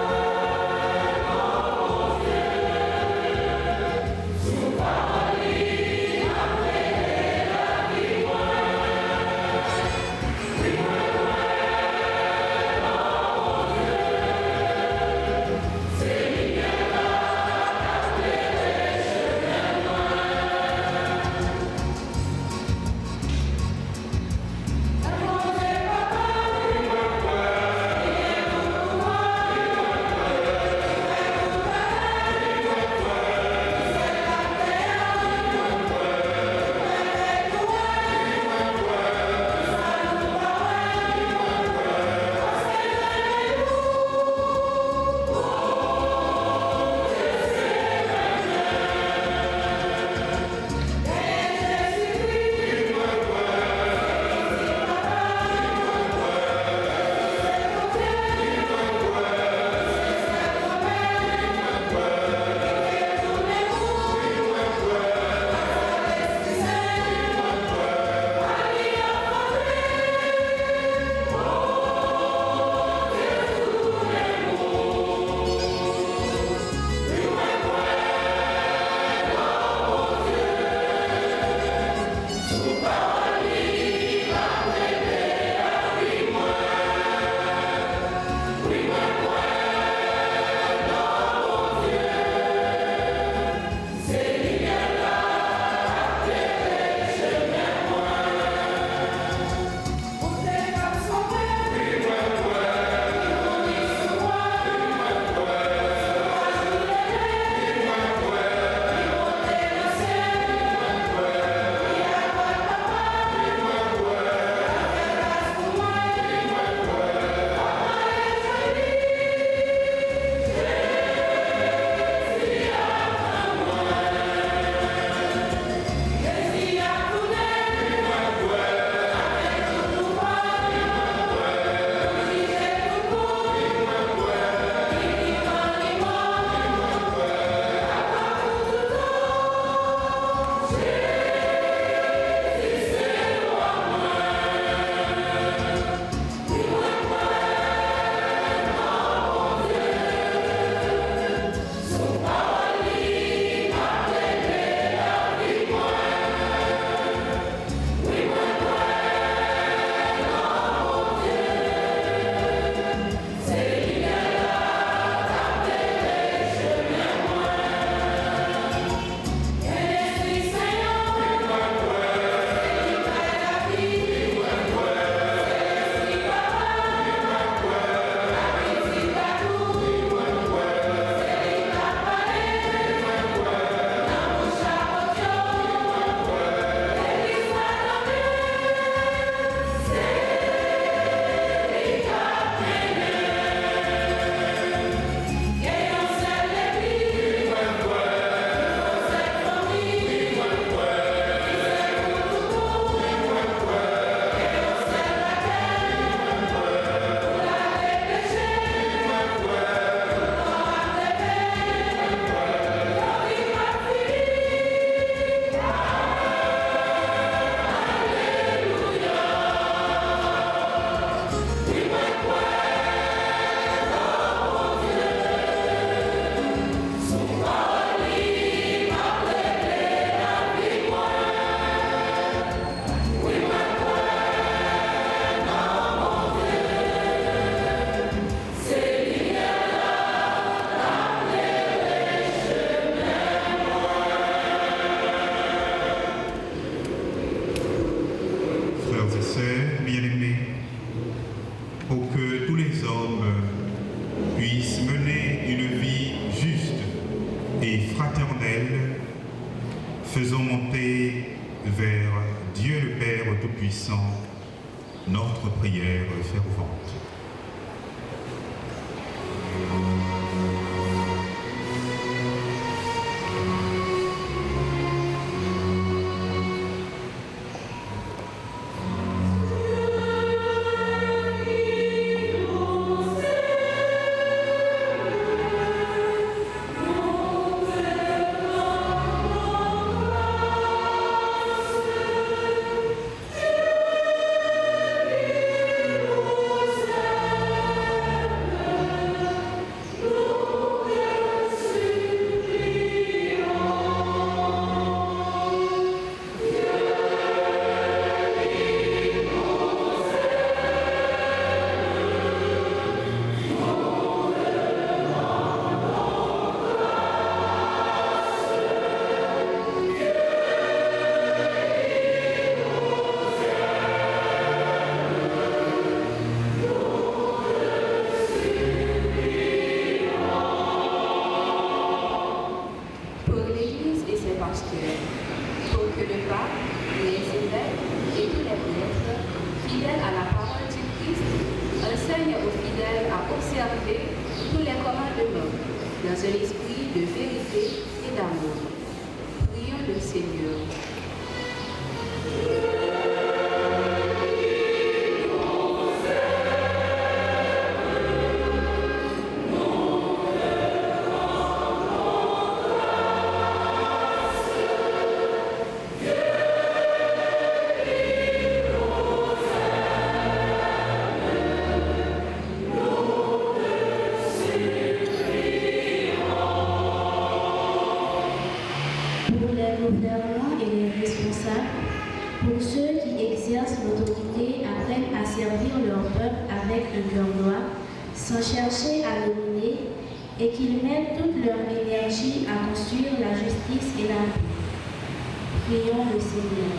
Tout-Puissant, notre prière fervente. Pour ceux qui exercent l'autorité, apprennent à servir leur peuple avec un cœur droit, sans chercher à dominer, et qu'ils mettent toute leur énergie à construire la justice et la paix. Prions le Seigneur.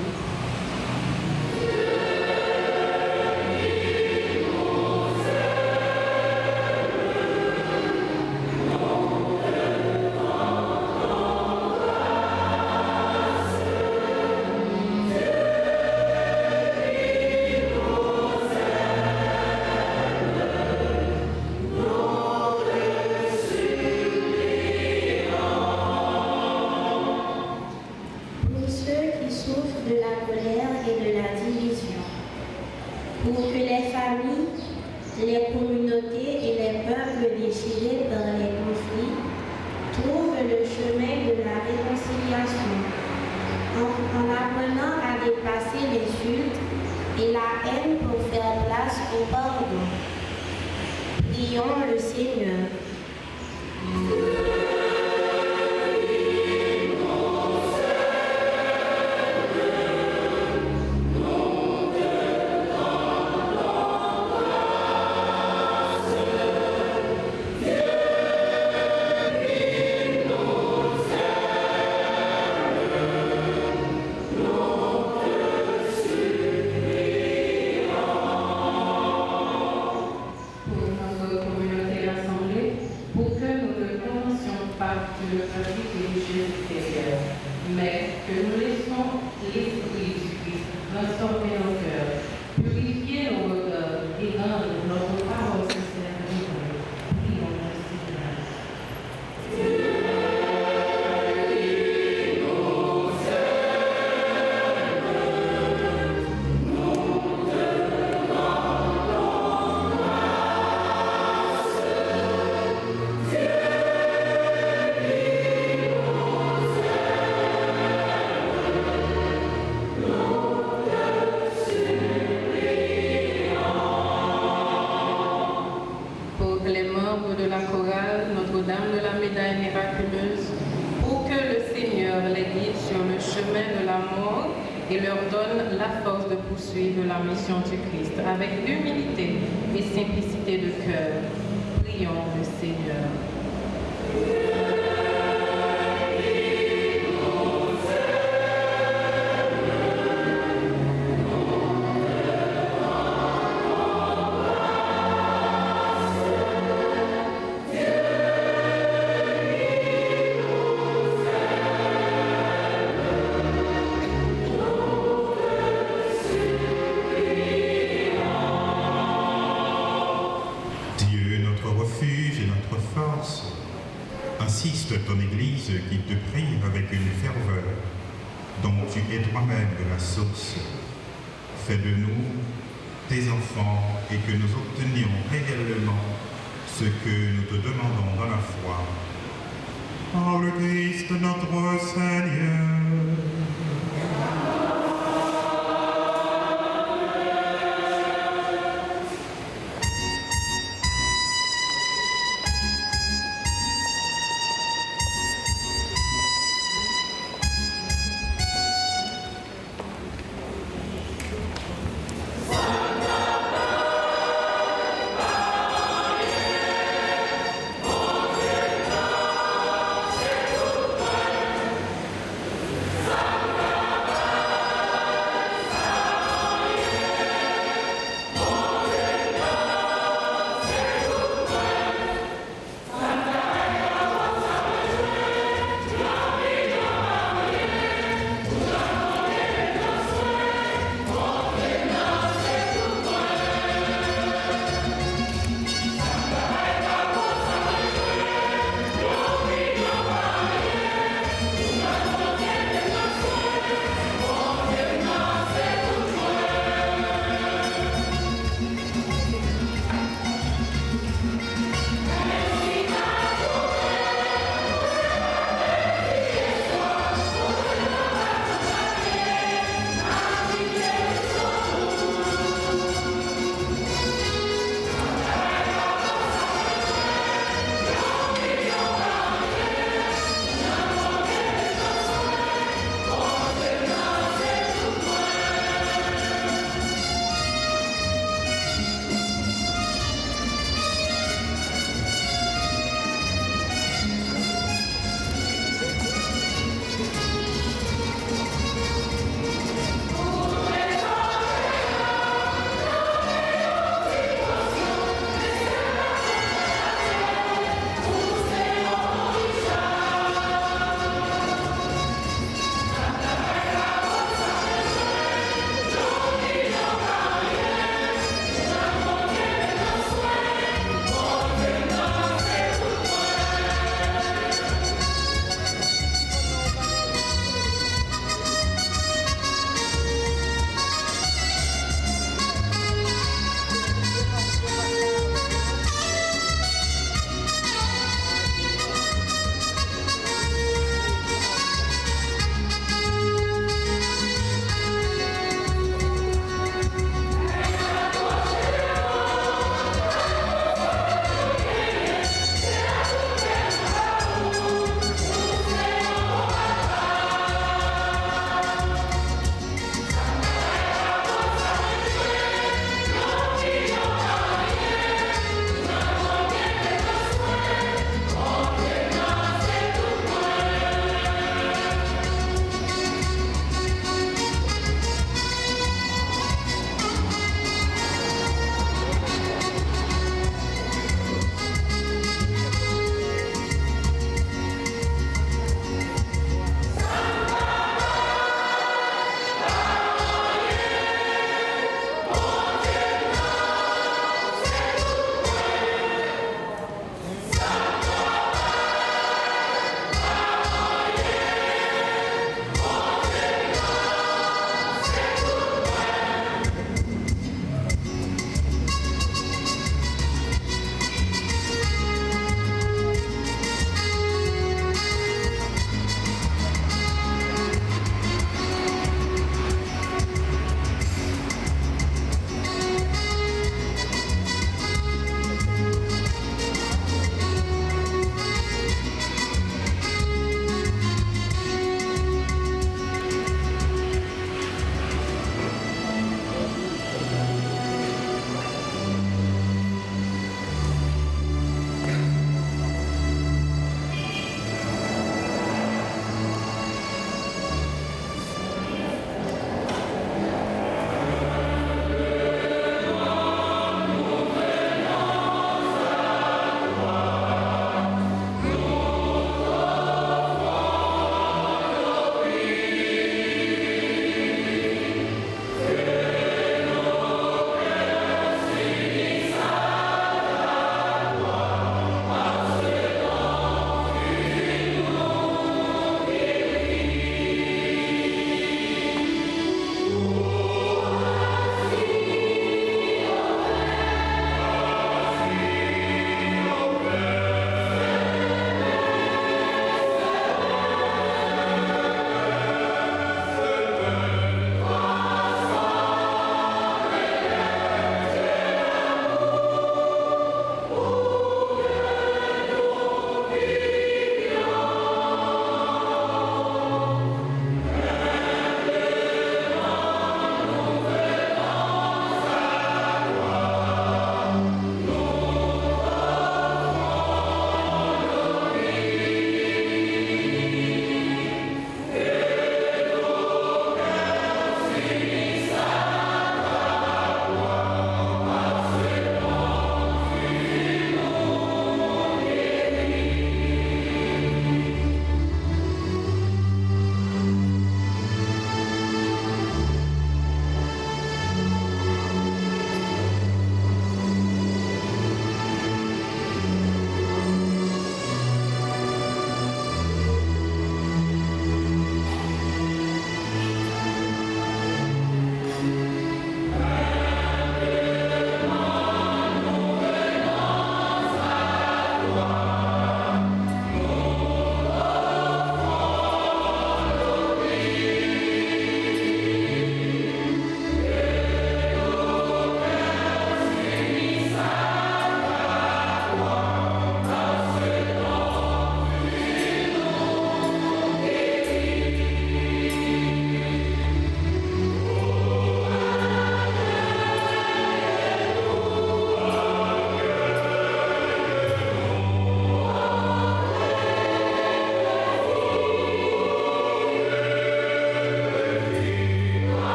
Les communautés et les peuples déchirés dans les conflits trouvent le chemin de la réconciliation en apprenant à dépasser l'insulte et la haine pour faire place au pardon. Prions le Seigneur. Mais que nous laissons l'Esprit du Christ transformer nos cœurs, purifier nos regards et rendre notre parole sincère et vraie. Prions le Seigneur. De la chorale Notre-Dame de la Médaille miraculeuse, pour que le Seigneur les guide sur le chemin de la mort et leur donne la force de poursuivre la mission du Christ avec humilité et simplicité de cœur. Prions le Seigneur. force. Assiste ton Église qui te prie avec une ferveur dont tu es toi-même la source. Fais de nous tes enfants et que nous obtenions réellement ce que nous te demandons dans la foi. Par le Christ notre Seigneur.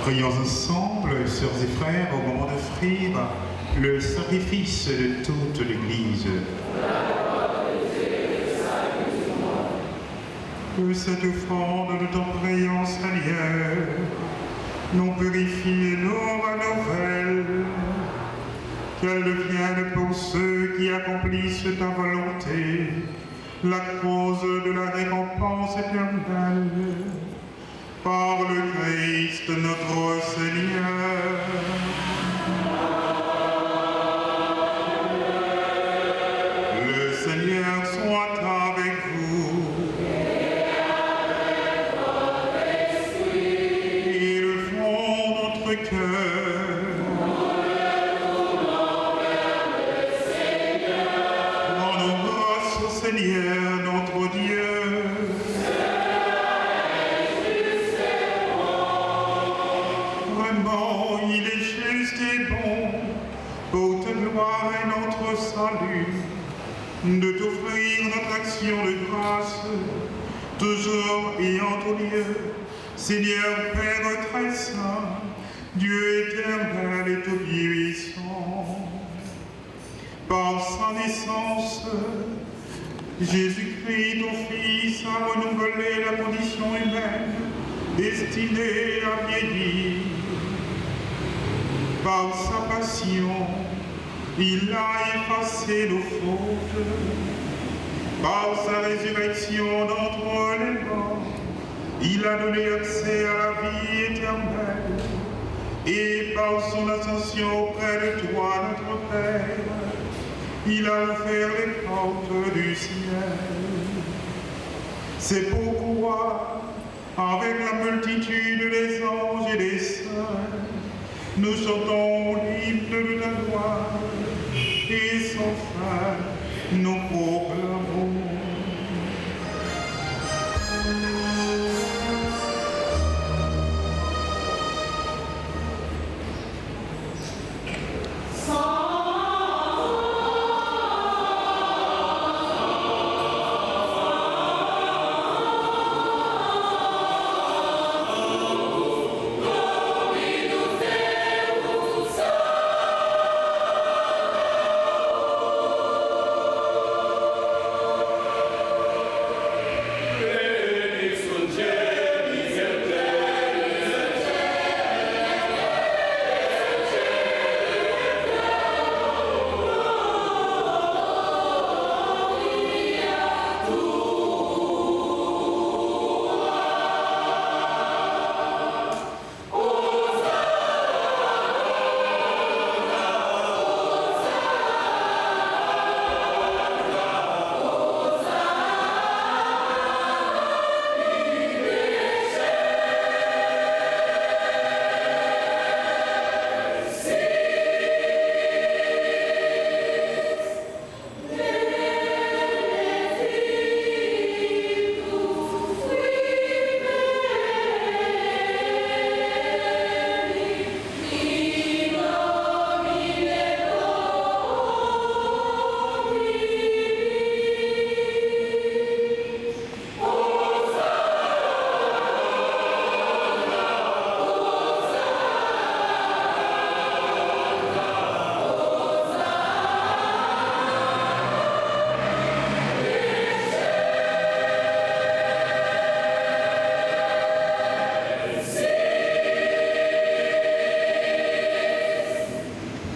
Prions ensemble, sœurs et frères, au moment d'offrir le sacrifice de toute l'Église. Que cette offrande de ton priant, Seigneur, nous purifie et nous renouvelle, qu'elle devienne pour ceux qui accomplissent ta volonté la cause de la récompense éternelle. Par le Christ notre Seigneur. Le Seigneur soit avec vous. Élevons notre cœur. Rendons grâce au Seigneur notre Dieu. Il est juste et bon, pour te gloire et notre salut, de t'offrir notre action de grâce, toujours et en tout lieu, Seigneur Père très saint, Dieu éternel et tout-puissant. Par sa naissance, Jésus-Christ, ton Fils, a renouvelé la condition humaine, destinée à vieillir. Par sa passion, il a effacé nos fautes. Par sa résurrection d'entre les morts, il a donné accès à la vie éternelle. Et par son ascension auprès de toi, notre Père, il a ouvert les portes du ciel. C'est pourquoi, avec la multitude des anges et des saints, nous chantons l'hymne de ta gloire, et sans fin nous proclamons.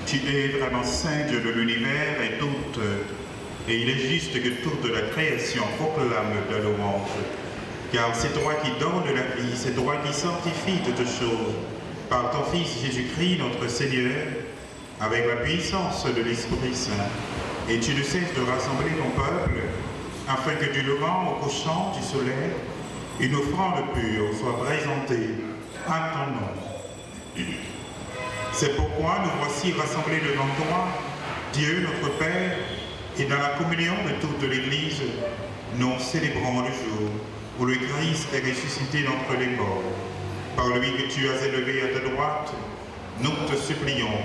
Tu es vraiment Saint Dieu de l'univers et il est juste que toute la création proclame ta louange. Car c'est toi qui donnes la vie, c'est toi qui sanctifies toutes choses. Par ton Fils Jésus-Christ, notre Seigneur, avec la puissance de l'Esprit Saint. Et tu ne cesses de rassembler ton peuple, afin que du levant au couchant du soleil, une offrande pure soit présentée à ton nom. C'est pourquoi nous voici rassemblés devant toi, Dieu notre Père, et dans la communion de toute l'Église, nous célébrons le jour où le Christ est ressuscité d'entre les morts. Par lui que tu as élevé à ta droite, nous te supplions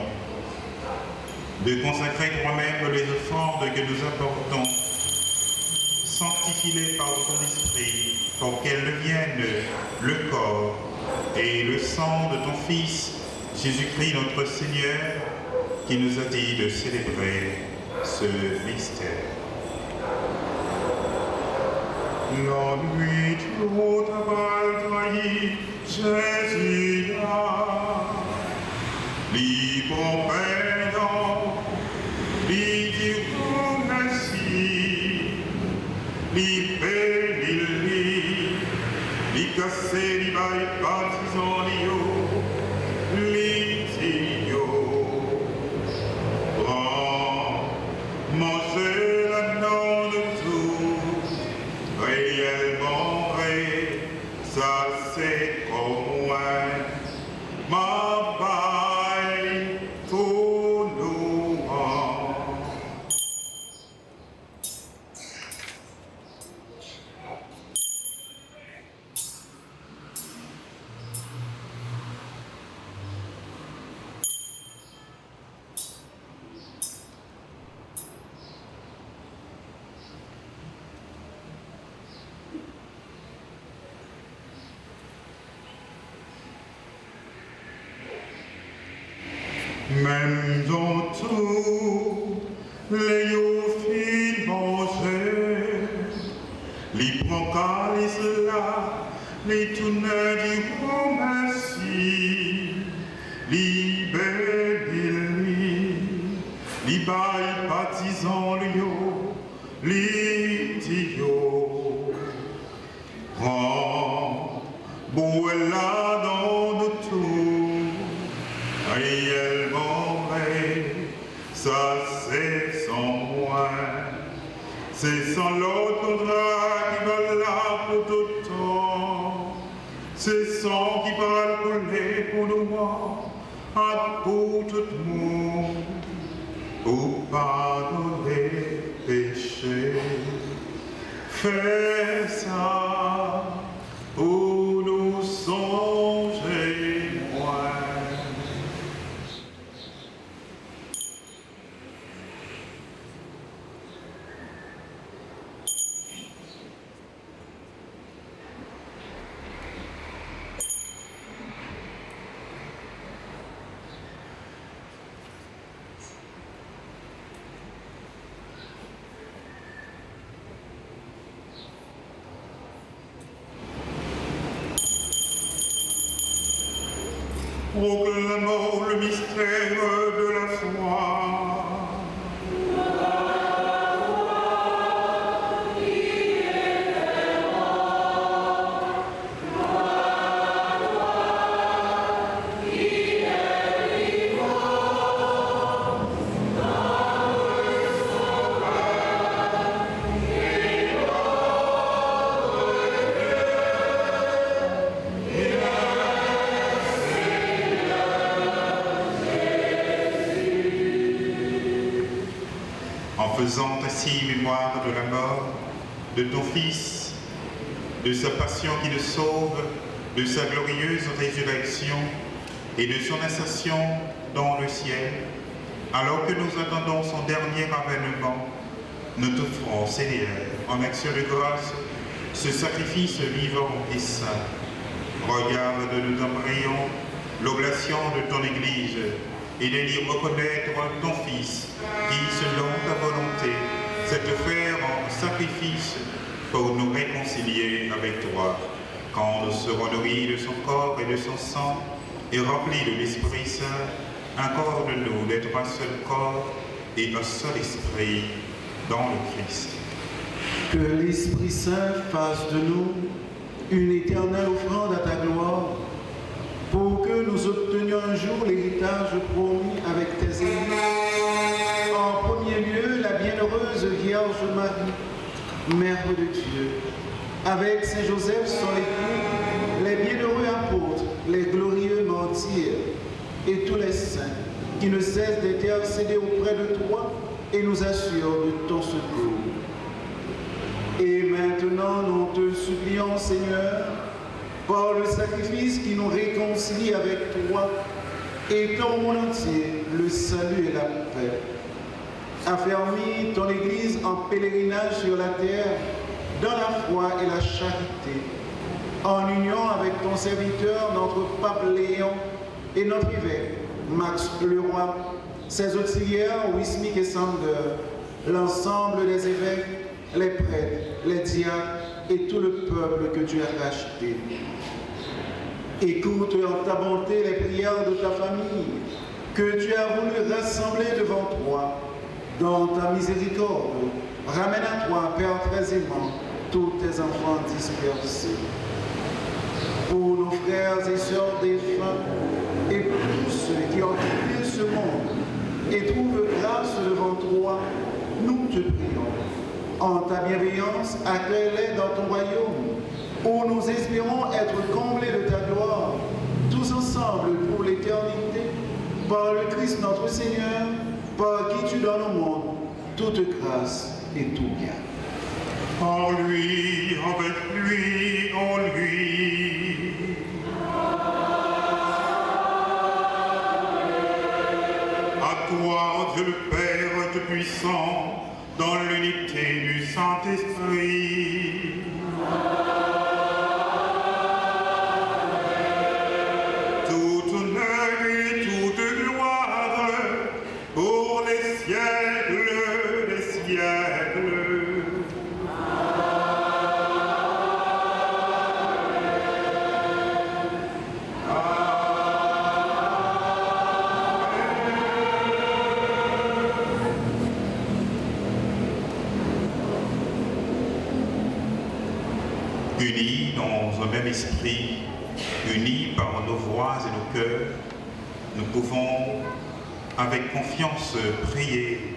de consacrer toi-même les offrandes que nous apportons. Sanctifie-les par ton esprit, pour qu'elles deviennent le corps et le sang de ton Fils, Jésus-Christ notre Seigneur, qui nous a dit de célébrer ce mystère. La nuit où ta balle trahit, Jésus là, libre payant, lui dire merci, lui bénir, lui casser, lui bailler, baptisant, lui manger l'agneau de tout, réellement vrai, ça c'est comme moi, ma baille pour nous. Même dans tout, les filles manger, les prend calice là, les tourneurs du merci, les bénis, les bails baptisant les tio. Oh, beau là dans le tout, réellement vrai, ça c'est sans moi, c'est sans l'autre contrat qui va là pour tout le temps, c'est sans qui va coller pour nous, pour tout le monde, pour pardonner les péchés. Fais ça pour nous songer moins. Proclamons le mystère de la foi. Faisant ainsi mémoire de la mort de ton Fils, de sa passion qui le sauve, de sa glorieuse résurrection et de son ascension dans le ciel, alors que nous attendons son dernier avènement, nous t'offrons, Seigneur, en action de grâce, ce sacrifice vivant et saint. Regarde, nous t'en prions, l'oblation de ton Église, et de lui reconnaître ton Fils, qui, selon ta volonté, s'est offert en sacrifice pour nous réconcilier avec toi. Quand nous serons nourris de son corps et de son sang, et remplis de l'Esprit Saint, accorde-nous d'être un seul corps et un seul esprit dans le Christ. Que l'Esprit Saint fasse de nous une éternelle offrande à ta gloire, pour que nous obtenions un jour l'héritage promis avec tes ennemis. En premier lieu, la bienheureuse Vierge Marie, Mère de Dieu, avec Saint Joseph, son époux, les bienheureux apôtres, les glorieux martyrs et tous les saints qui ne cessent d'intercéder auprès de toi et nous assurent de ton secours. Et maintenant, nous te supplions, Seigneur, par le sacrifice qui nous réconcilie avec toi, étends au monde entier le salut et la paix. Affermis ton Église en pèlerinage sur la terre, dans la foi et la charité, en union avec ton serviteur, notre pape Léon, et notre évêque, Max Leroy, ses auxiliaires, Wismik et Sander, l'ensemble des évêques, les prêtres, les diacres et tout le peuple que tu as racheté. Écoute en ta bonté les prières de ta famille, que tu as voulu rassembler devant toi. Dans ta miséricorde, ramène à toi, Père très aimant, tous tes enfants dispersés. Pour nos frères et sœurs défunts, et pour tous ceux qui ont quitté ce monde et trouvent grâce devant toi, nous te prions. En ta bienveillance, accueille-les dans ton royaume, où nous espérons être comblés de ta gloire, tous ensemble pour l'éternité, par le Christ notre Seigneur, par qui tu donnes au monde toute grâce et tout bien. En lui, avec lui, en lui. À toi, Dieu le Père Tout-Puissant, dans l'unité du Saint-Esprit. Toute honneur et toute gloire pour les siècles des siècles. Unis dans un même esprit, unis par nos voix et nos cœurs, nous pouvons avec confiance prier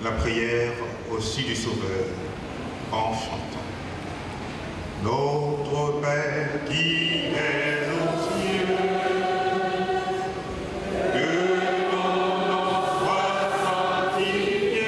la prière aussi du Sauveur en chantant. Notre Père qui es aux cieux, que ton nom soit sanctifié,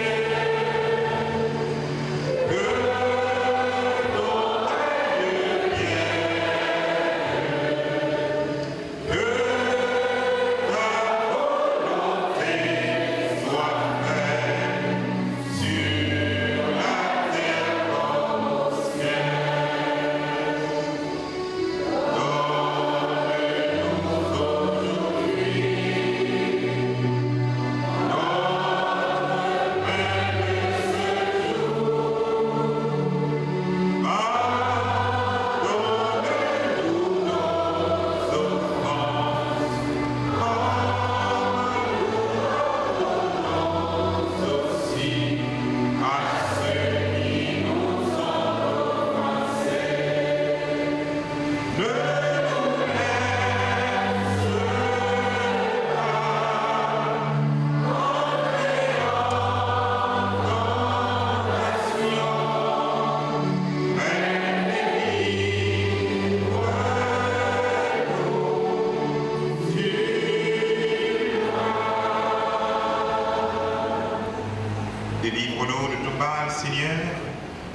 Délivre-nous de tout mal, Seigneur,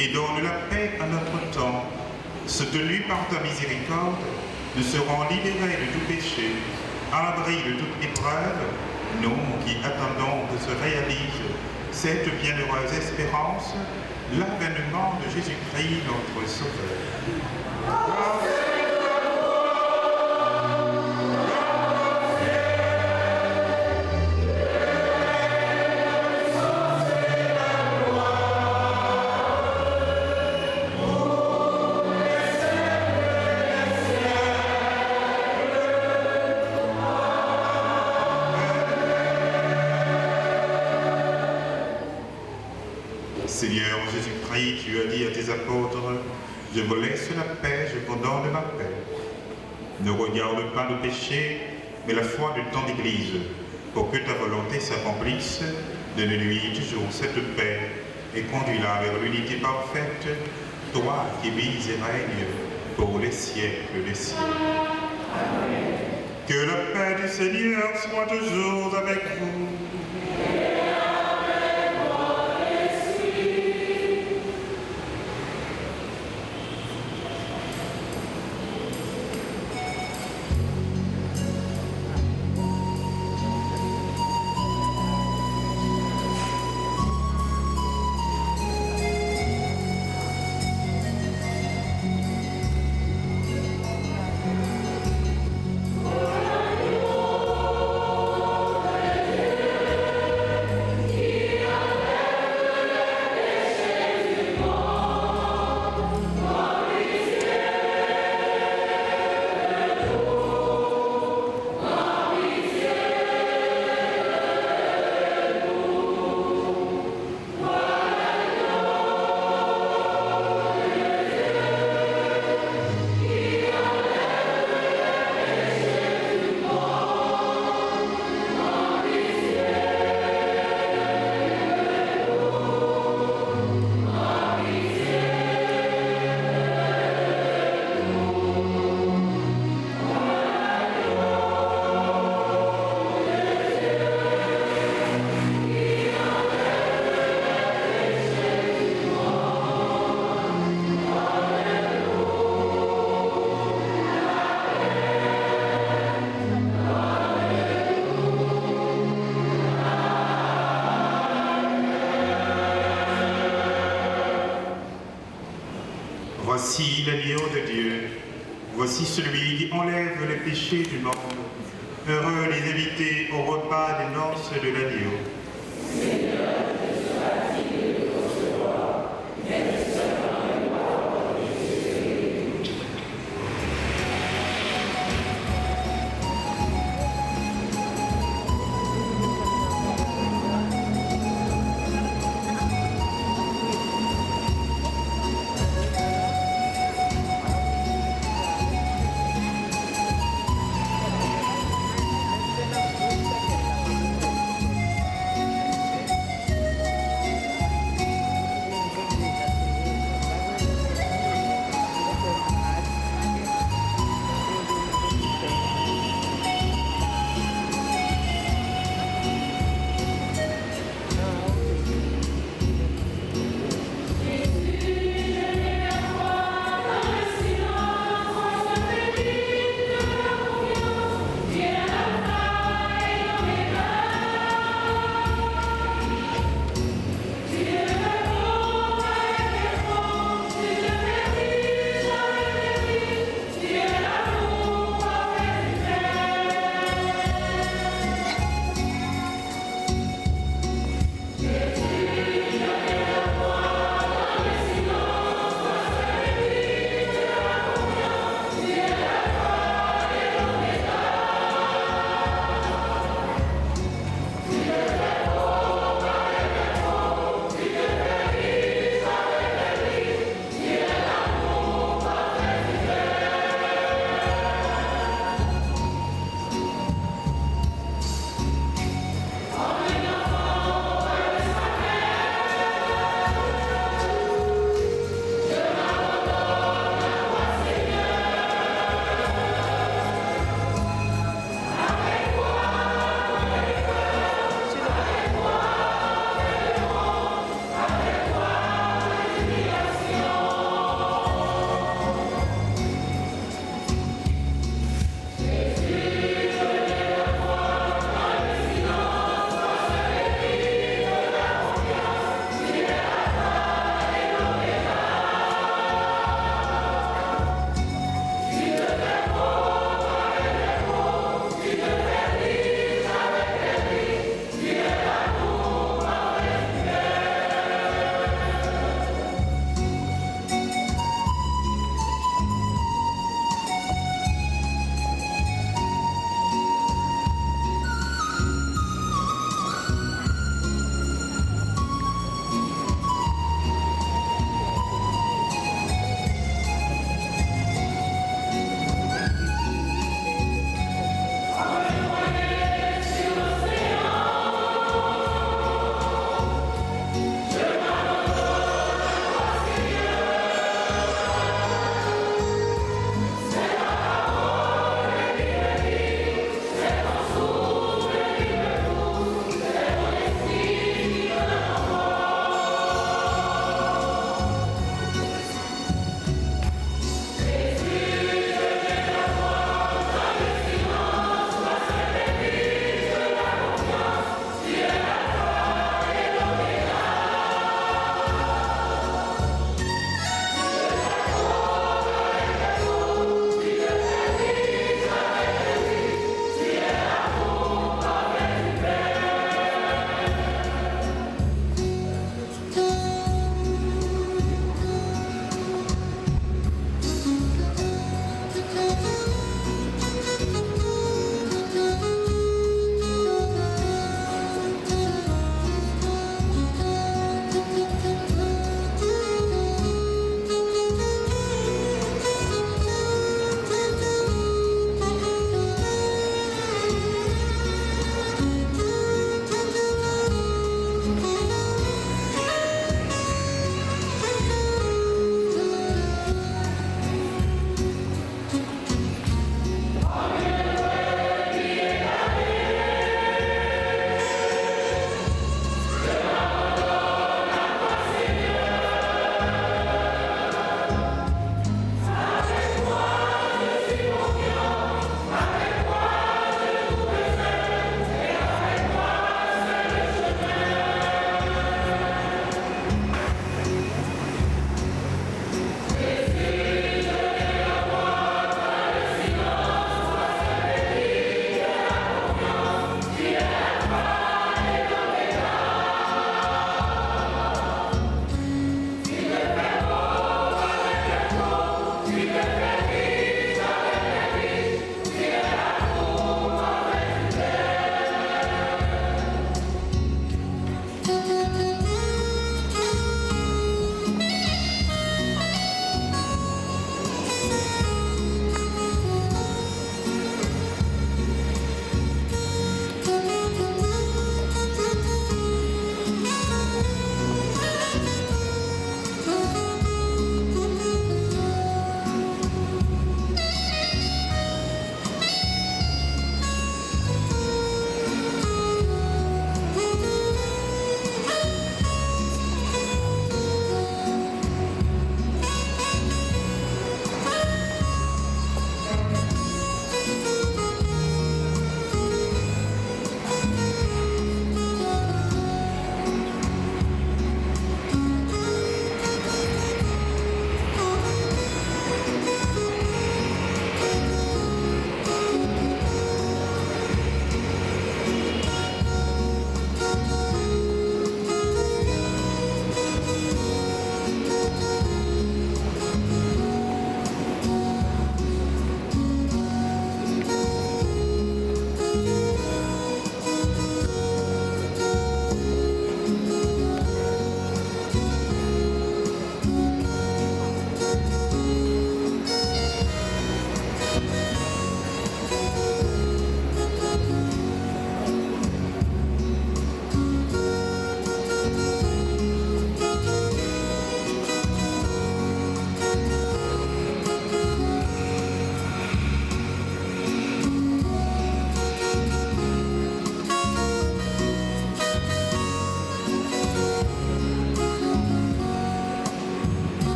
et donne la paix à notre temps. Soutenus par ta miséricorde, nous serons libérés de tout péché, abris de toute épreuve, nous qui attendons que se réalise cette bienheureuse espérance, l'avènement de Jésus-Christ, notre Sauveur. Seigneur Jésus-Christ, tu as dit à tes apôtres, je vous laisse la paix, je vous donne ma paix. Ne regarde pas nos péchés, mais la foi de ton Église, pour que ta volonté s'accomplisse, donne-lui toujours cette paix et conduis-la vers l'unité parfaite, toi qui vis et règnes pour les siècles des siècles. Amen. Que la paix du Seigneur soit toujours avec vous. Voici l'agneau de Dieu. Voici celui qui enlève les péchés du monde. Heureux les invités au repas des noces de l'agneau.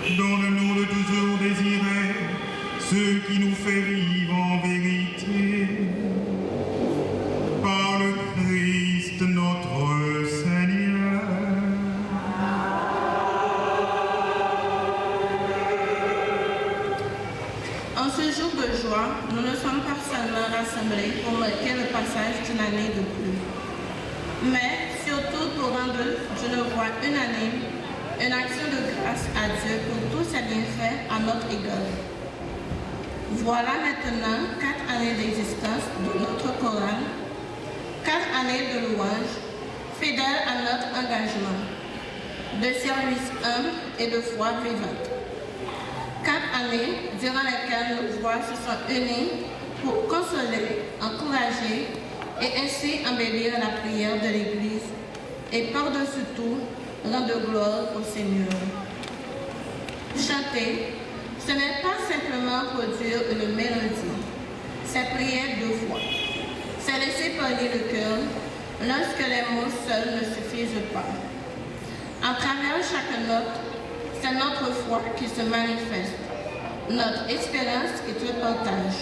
Donne-nous de toujours désirer ce qui nous fait vivre en vérité. Par le Christ notre Seigneur. En ce jour de joie, nous ne sommes pas seulement rassemblés pour marquer le passage d'une année de plus, mais surtout pour rendre d'une voix unanime une action de grâce à Dieu pour tous ses bienfaits à notre égard. Voilà maintenant 4 années d'existence de notre chorale, 4 années de louange, fidèles à notre engagement, de service humble et de foi vivante. 4 années durant lesquelles nos voix se sont unies pour consoler, encourager et ainsi embellir la prière de l'Église et par-dessus tout, rendre gloire au Seigneur. Chanter, ce n'est pas simplement produire une mélodie, c'est prier de foi. C'est laisser parler le cœur lorsque les mots seuls ne suffisent pas. À travers chaque note, c'est notre foi qui se manifeste, notre espérance qui se partage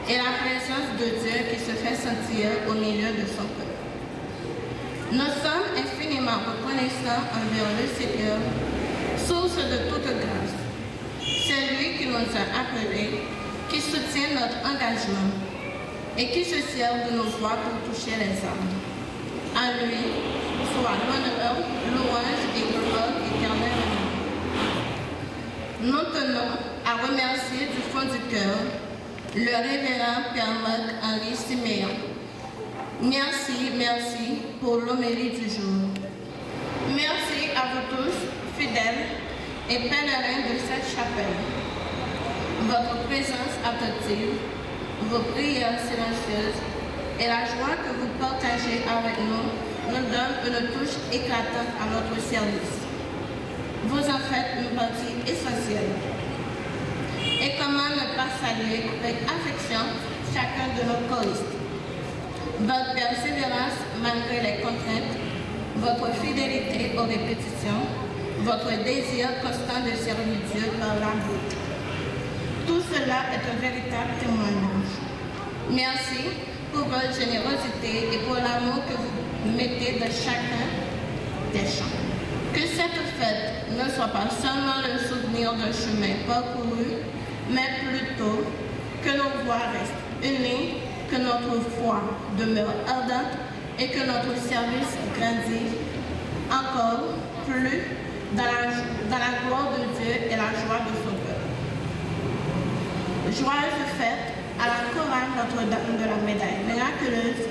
et la présence de Dieu qui se fait sentir au milieu de son peuple. Nous sommes infiniment reconnaissants envers le Seigneur, source de toute grâce. C'est lui qui nous a appelés, qui soutient notre engagement et qui se sert de nos voix pour toucher les âmes. À lui, soit l'honneur, louange et gloire éternellement. Nous tenons à remercier du fond du cœur le révérend Père Marc-Henri Siméon. Merci pour l'homélie du jour. Merci à vous tous, fidèles et pèlerins de cette chapelle. Votre présence attentive, vos prières silencieuses et la joie que vous partagez avec nous donnent une touche éclatante à notre service. Vous en faites une partie essentielle. Et comment ne pas saluer avec affection chacun de nos choristes. Votre persévérance malgré les contraintes, votre fidélité aux répétitions, votre désir constant de servir Dieu par la bouche. Tout cela est un véritable témoignage. Merci pour votre générosité et pour l'amour que vous mettez dans chacun des chants. Que cette fête ne soit pas seulement le souvenir d'un chemin parcouru, mais plutôt que nos voix restent unies, que notre foi demeure ardente et que notre service grandisse encore plus dans la gloire de Dieu et la joie de son peuple. Joyeuse fête à la chorale Notre-Dame de la Médaille miraculeuse,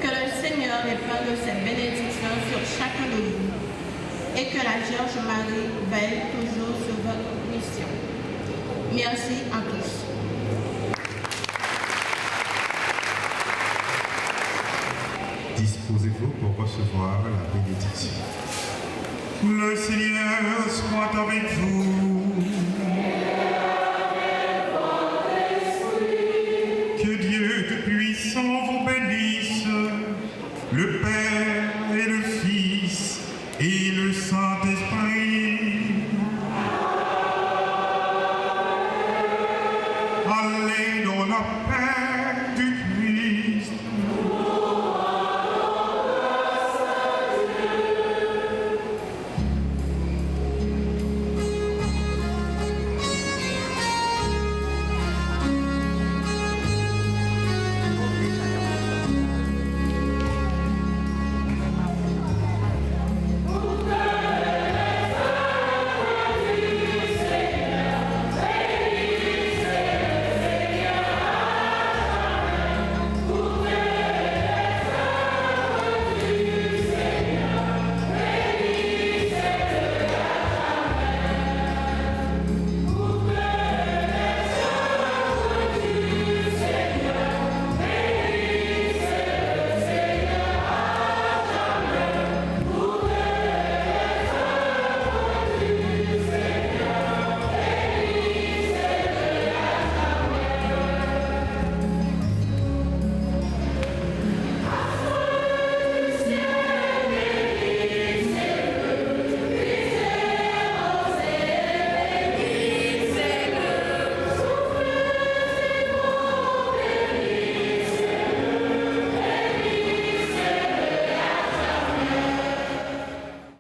que le Seigneur répande ses bénédictions sur chacun de vous et que la Vierge Marie veille toujours sur votre mission. Merci à tous. Disposez-vous pour recevoir la bénédiction. Le Seigneur soit avec vous.